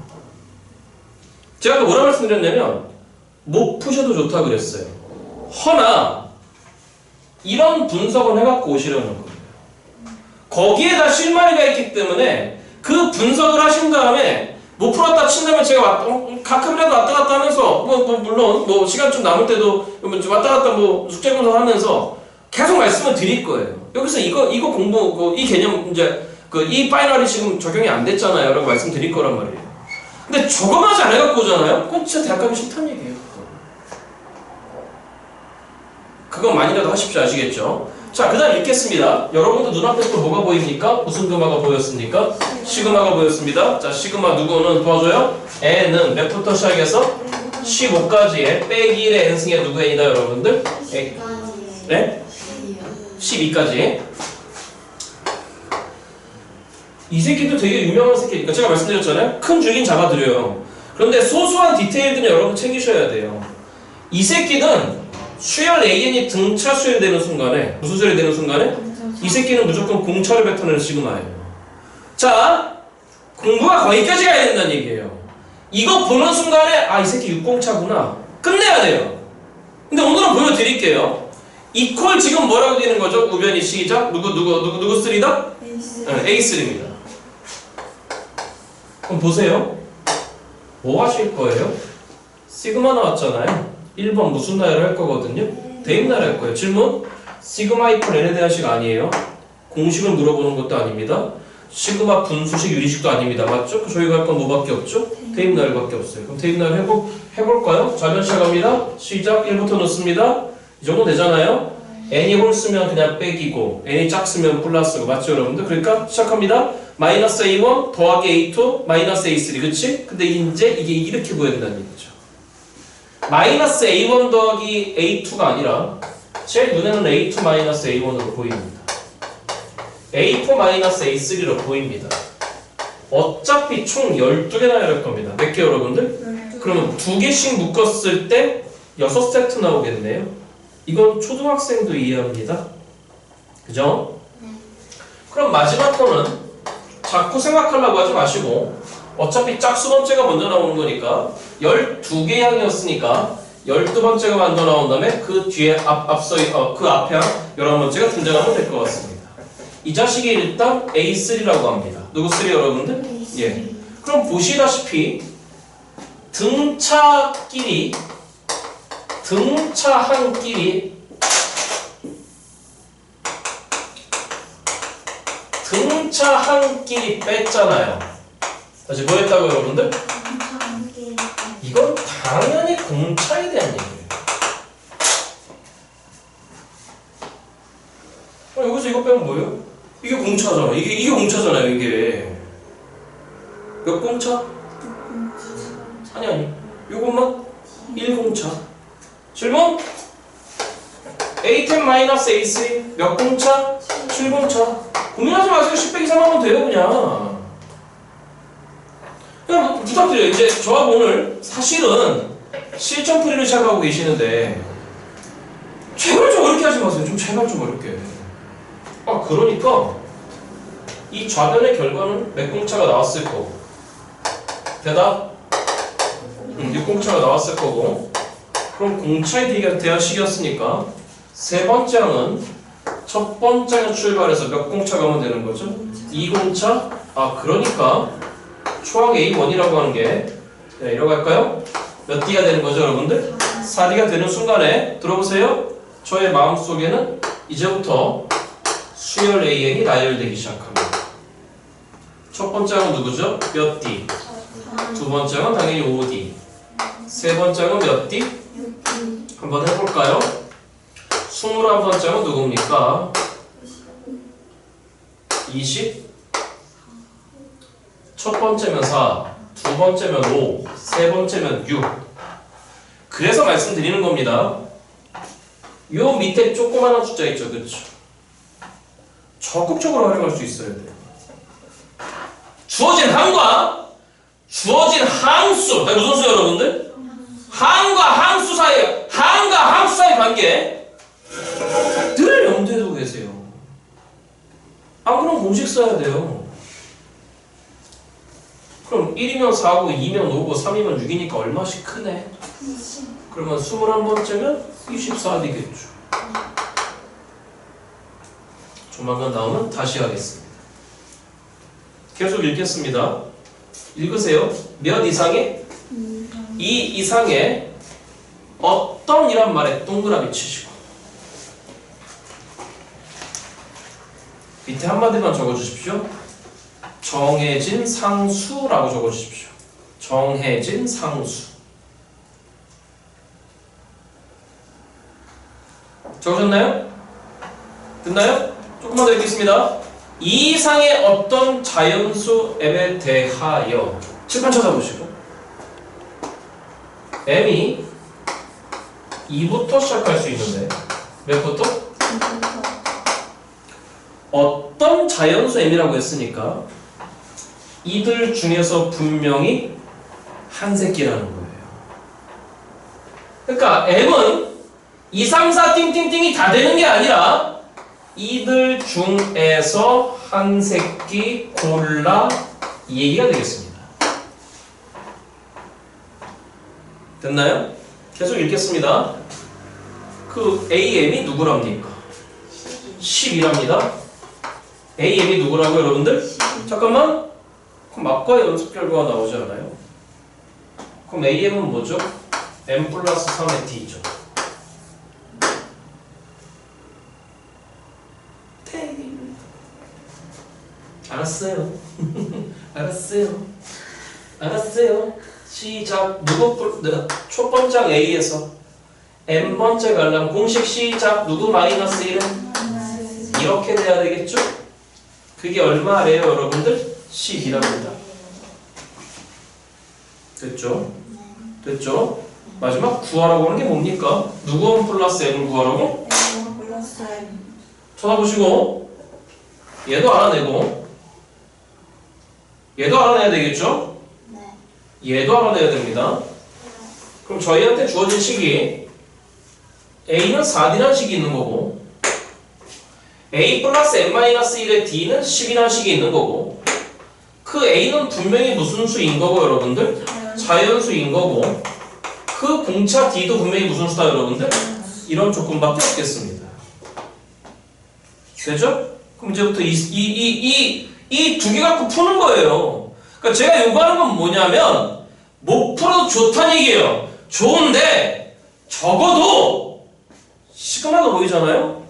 제가 아까 뭐라 말씀드렸냐면 못 푸셔도 좋다 그랬어요. 허나 이런 분석을 해갖고 오시려는 거예요. 거기에다 실마리가 있기 때문에 그 분석을 하신 다음에 못 풀었다 친다면 제가 가끔이라도 왔다 갔다 하면서 물론 시간 좀 남을 때도 왔다 갔다 숙제 분석하면서 계속 말씀을 드릴 거예요. 여기서 이거 공부 이 개념 이제 이 파이널이 지금 적용이 안 됐잖아요. 라고 말씀드릴 거란 말이에요. 근데 저거마저 안 해갖고 오잖아요? 그건 진짜 대학 가기 싫다는 얘기예요. 그건 많이라도 하십시오. 아시겠죠? 자, 그 다음 읽겠습니다. 여러분들 눈앞에 또 뭐가 보입니까? 무슨 금화가 보였습니까? 시그마가 보였습니다. 자, 시그마 누구는 도와줘요? n은 몇부터 시작해서 15까지의 빼기 1의 n승의 누구 n이다 여러분들? 네? 12까지. 이 새끼도 되게 유명한 새끼니까 제가 말씀드렸잖아요. 큰 줄긴 잡아드려요. 그런데 소소한 디테일들은 여러분 챙기셔야 돼요. 이 새끼는 수열 AN이 등차 수열되는 순간에 무슨 수열이 되는 순간에 이 새끼는 무조건 공차를 뱉어내는 시그마예요. 자, 공부가 거기까지 가야 된다는 얘기예요. 이거 보는 순간에 아, 이 새끼 육공차구나 끝내야 돼요. 근데 오늘은 보여드릴게요. 이퀄 지금 뭐라고 되는 거죠? 우변이 시작. 누구 3다? A3입니다. 그럼 보세요. 뭐 하실 거예요? 시그마 나왔잖아요. 1번 무슨 나열을 할 거거든요? 대입 나열을 할 거예요. 질문? 시그마 이퀄 n에 대한 식 아니에요. 공식을 물어보는 것도 아닙니다. 시그마 분수식 유리식도 아닙니다. 맞죠? 저희가 할 건 뭐밖에 없죠? 대입 나열밖에 없어요. 그럼 대입 나열 해볼까요? 좌변 시작합니다. 시작 1부터 넣습니다. 이 정도 되잖아요? n이 홀수면 그냥 빼기고 n이 짝수면 플러스고 맞죠 여러분들? 그러니까 시작합니다. 마이너스 a1 더하기 a2 마이너스 a3 그치? 근데 이제 이게 이렇게 보여야 된다는 얘기죠. 마이너스 a1 더하기 a2가 아니라 제 눈에는 a2 마이너스 a1으로 보입니다. a4 마이너스 a3로 보입니다. 어차피 총 12개나 할 겁니다. 몇 개 여러분들? 그러면 2개씩 묶었을 때 6세트 나오겠네요. 이건 초등학생도 이해합니다. 그죠? 그럼 마지막 거는 자꾸 생각하려고 하지 마시고 어차피 짝수 번째가 먼저 나오는 거니까 12개 항이었으니까 12번째가 먼저 나온 다음에 그 뒤에 그 앞에 항 11번째가 등장하면 될 것 같습니다. 이 자식이 일단 A3라고 합니다. 누구 3 여러분들? 예. 그럼 보시다시피 등차한끼리 뺐잖아요. 다시 뭐 했다고 여러분들? 이건 당연히 공차에 대한 얘기예요. 여기서 이거 빼면 뭐예요? 이게 공차잖아. 이게 공차잖아요. 이게 몇 공차? 아니 요것만 1공차. 질문? A10-A3 몇 공차? 7공차. 고민하지 마세요. 10 빼기 3 하면 돼요 그냥. 그냥 부탁드려요. 이제 저하고 오늘 사실은 실전풀이를 시작하고 계시는데 제발 좀 어렵게 하지 마세요. 좀 제발 좀 어렵게. 아 그러니까 이 좌변의 결과는 몇 공차가 나왔을 거고 대답? 6공차가 나왔을 거고 그럼 공차에 대한 식이었으니까 세 번째 항은 첫 번째 항 출발해서 몇 공차 가면 되는 거죠? 2공차? 아 그러니까 초항 A1이라고 하는 게 이라고 할까요? 몇 D가 되는 거죠 여러분들? 4D가 되는 순간에 들어보세요. 저의 마음속에는 이제부터 수열 AN이 나열되기 시작합니다. 첫 번째 항은 누구죠? 몇 D? 두 번째 항은 당연히 5D. 세 번째 항은 몇 D? 한번 해볼까요? 21번째 항은 누굽니까? 20? 첫 번째면 4, 두 번째면 5, 세 번째면 6. 그래서 말씀드리는 겁니다. 요 밑에 조그마한 숫자 있죠, 그렇죠? 적극적으로 활용할 수 있어야 돼요. 주어진 항과 주어진 항수, 무슨 수 여러분들? 항과 항수 사이, 항과 항수 사이 관계 늘 염두에 두고 계세요. 안 그럼 공식 써야 돼요. 그럼 1이면 4고 2면 5고 3이면 6이니까 얼마씩 크네? 그러면 21번째면 24D겠죠. 조만간 나오면 다시 하겠습니다. 계속 읽겠습니다. 읽으세요. 몇 이상의? 2 이상의 어떤 이란 말에 동그라미 치시고 밑에 한마디만 적어주십시오. 정해진 상수라고 적어주십시오. 정해진 상수. 적으셨나요? 됐나요? 조금만 더 읽겠습니다. 이 이상의 어떤 자연수 m에 대하여 칠판 찾아보시고 m이 2부터 시작할 수 있는데 몇부터? 어떤 자연수 m이라고 했으니까 이들 중에서 분명히 한 새끼라는 거예요. 그러니까 m은 2, 3, 4 띵띵띵이 다 되는 게 아니라 이들 중에서 한 새끼 골라 이 얘기가 되겠습니다. 됐나요? 계속 읽겠습니다. 그 AM이 누구랍니까? 10이랍니다. AM이 누구라고 여러분들? 잠깐만. 그럼 막과 연습 결과가 나오지 않아요? 그럼 AM은 뭐죠? M 플러스 3의 D죠. 알았어요. 알았어요. 시작. 내가 첫 번째 A에서 N번째 가려면 공식 시작. 누구 마이너스 1은? 이렇게 돼야 되겠죠? 그게 얼마래요, 여러분들? 10이랍니다. 됐죠? 마지막 구하라고 하는 게 뭡니까? 누구 M 플러스 M을 구하라고? 쳐다보시고 얘도 알아내고 얘도 알아내야 되겠죠? 얘도 알아내야 됩니다. 그럼 저희한테 주어진 식이 A는 4D라는 식이 있는 거고 A 플러스 N-1의 D는 10이라는 식이 있는 거고 그 A는 분명히 무슨 수인 거고 여러분들? 자연수인 거고 그 공차 D도 분명히 무슨 수다 여러분들? 이런 조건밖에 없겠습니다. 되죠? 그럼 이제부터 이 두 개 갖고 푸는 거예요. 그러니까 제가 요구하는 건 뭐냐면 못 풀어도 좋다는 얘기예요. 좋은데 적어도 시그마가 보이잖아요?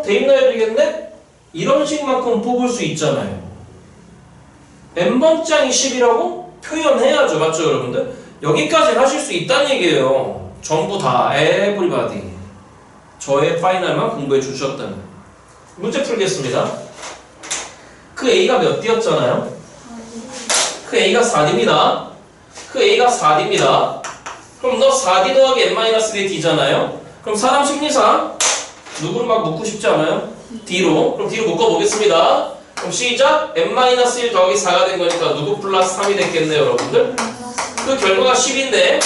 대입나야 되겠네? 이런 식만큼 뽑을 수 있잖아요. n번장이 10이라고 표현해야죠. 맞죠 여러분들? 여기까지 하실 수 있다는 얘기예요. 전부 다 everybody 저의 파이널만 공부해 주셨다는 문제 풀겠습니다. 그 A가 몇 D였잖아요? 그 A가 4D입니다. 그 A가 4D입니다. 그럼 너 4D 더하기 N-4 D잖아요? 그럼 사람 심리상 누구를 막 묶고 싶지 않아요? D로. 그럼 D로 묶어보겠습니다. 그럼 시작! N-1 더하기 4가 된 거니까 누구 플러스 3이 됐겠네요 여러분들? 그 결과가 10인데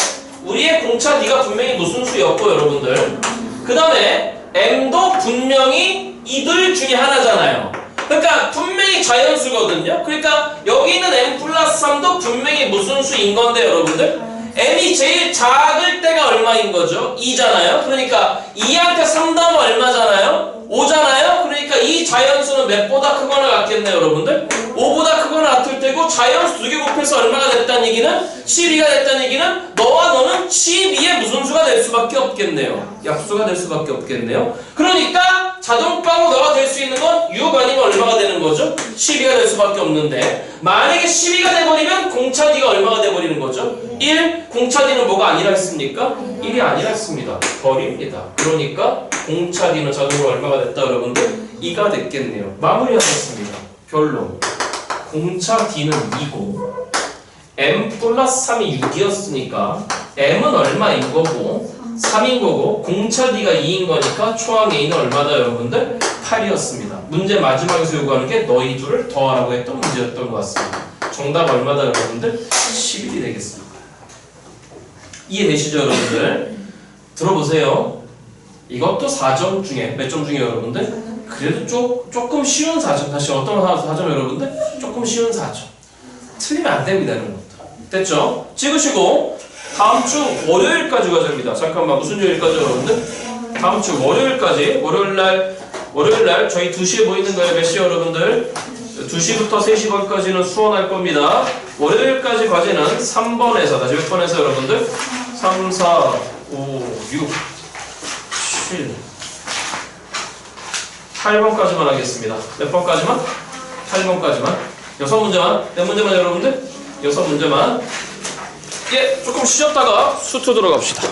우리의 공차 D가 분명히 무슨 수였고 여러분들 그 다음에 M도 분명히 이들 중에 하나잖아요. 그러니까 분명히 자연수거든요. 그러니까 여기 있는 M 플러스 3도 분명히 무슨 수인 건데 여러분들 M이 제일 작을 때가 얼마인 거죠? 2잖아요. 그러니까 2한테 3 더하면 얼마잖아요? 5잖아요. 그러니까 이 자연수는 몇보다 크거나 같겠네요 여러분들? 5보다 크거나 같을 때고 자연수 2개 곱해서 얼마가 됐다는 얘기는 12가 됐다는 얘기는 너와 너는 12의 무슨 수가 될 수밖에 없겠네요. 약수가 될 수밖에 없겠네요. 그러니까 자동방으로 너가 될 수 있는 건 6 아니면 얼마가 되는 거죠? 12가 될 수밖에 없는데 만약에 12가 돼버리면 공차 D가 얼마가 돼버리는 거죠? 1. 공차 D는 뭐가 아니라 했습니까? 1이 아니라 했습니다. 버립니다. 그러니까 공차 D는 자동으로 얼마가 됐다 여러분들? 2가 됐겠네요. 마무리하겠습니다. 결론. 공차 D는 2고 M 플러스 3이 6이었으니까 M은 얼마인 거고 3인 거고 공차 D가 2인 거니까 초항 A는 얼마다 여러분들? 8이었습니다. 문제 마지막에서 요구하는 게 너희 둘을 더하라고 했던 문제였던 것 같습니다. 정답 얼마다 여러분들? 11이 되겠습니다. 이해되시죠 여러분들? 들어보세요. 이것도 4점 중에 몇 점 중에 여러분들? 그래도 조금 쉬운 4점. 다시 어떤 4점 여러분들? 조금 쉬운 4점. 틀리면 안 됩니다 이런 것도. 됐죠? 찍으시고 다음 주 월요일까지 가자입니다. 잠깐만 무슨 요일까지 여러분들? 다음 주 월요일까지 월요일날 저희 2시에 모이는 거예요. 몇 시 여러분들? 2시부터 3시 반까지는 수원할 겁니다. 월요일까지 과제는 3번에서 다시 몇 번에서 여러분들? 3, 4, 5, 6, 7 8번까지만 하겠습니다. 몇 번까지만? 8번까지만 6문제만 몇 문제만 여러분들? 6문제만 예, 조금 쉬었다가 수트 들어갑시다.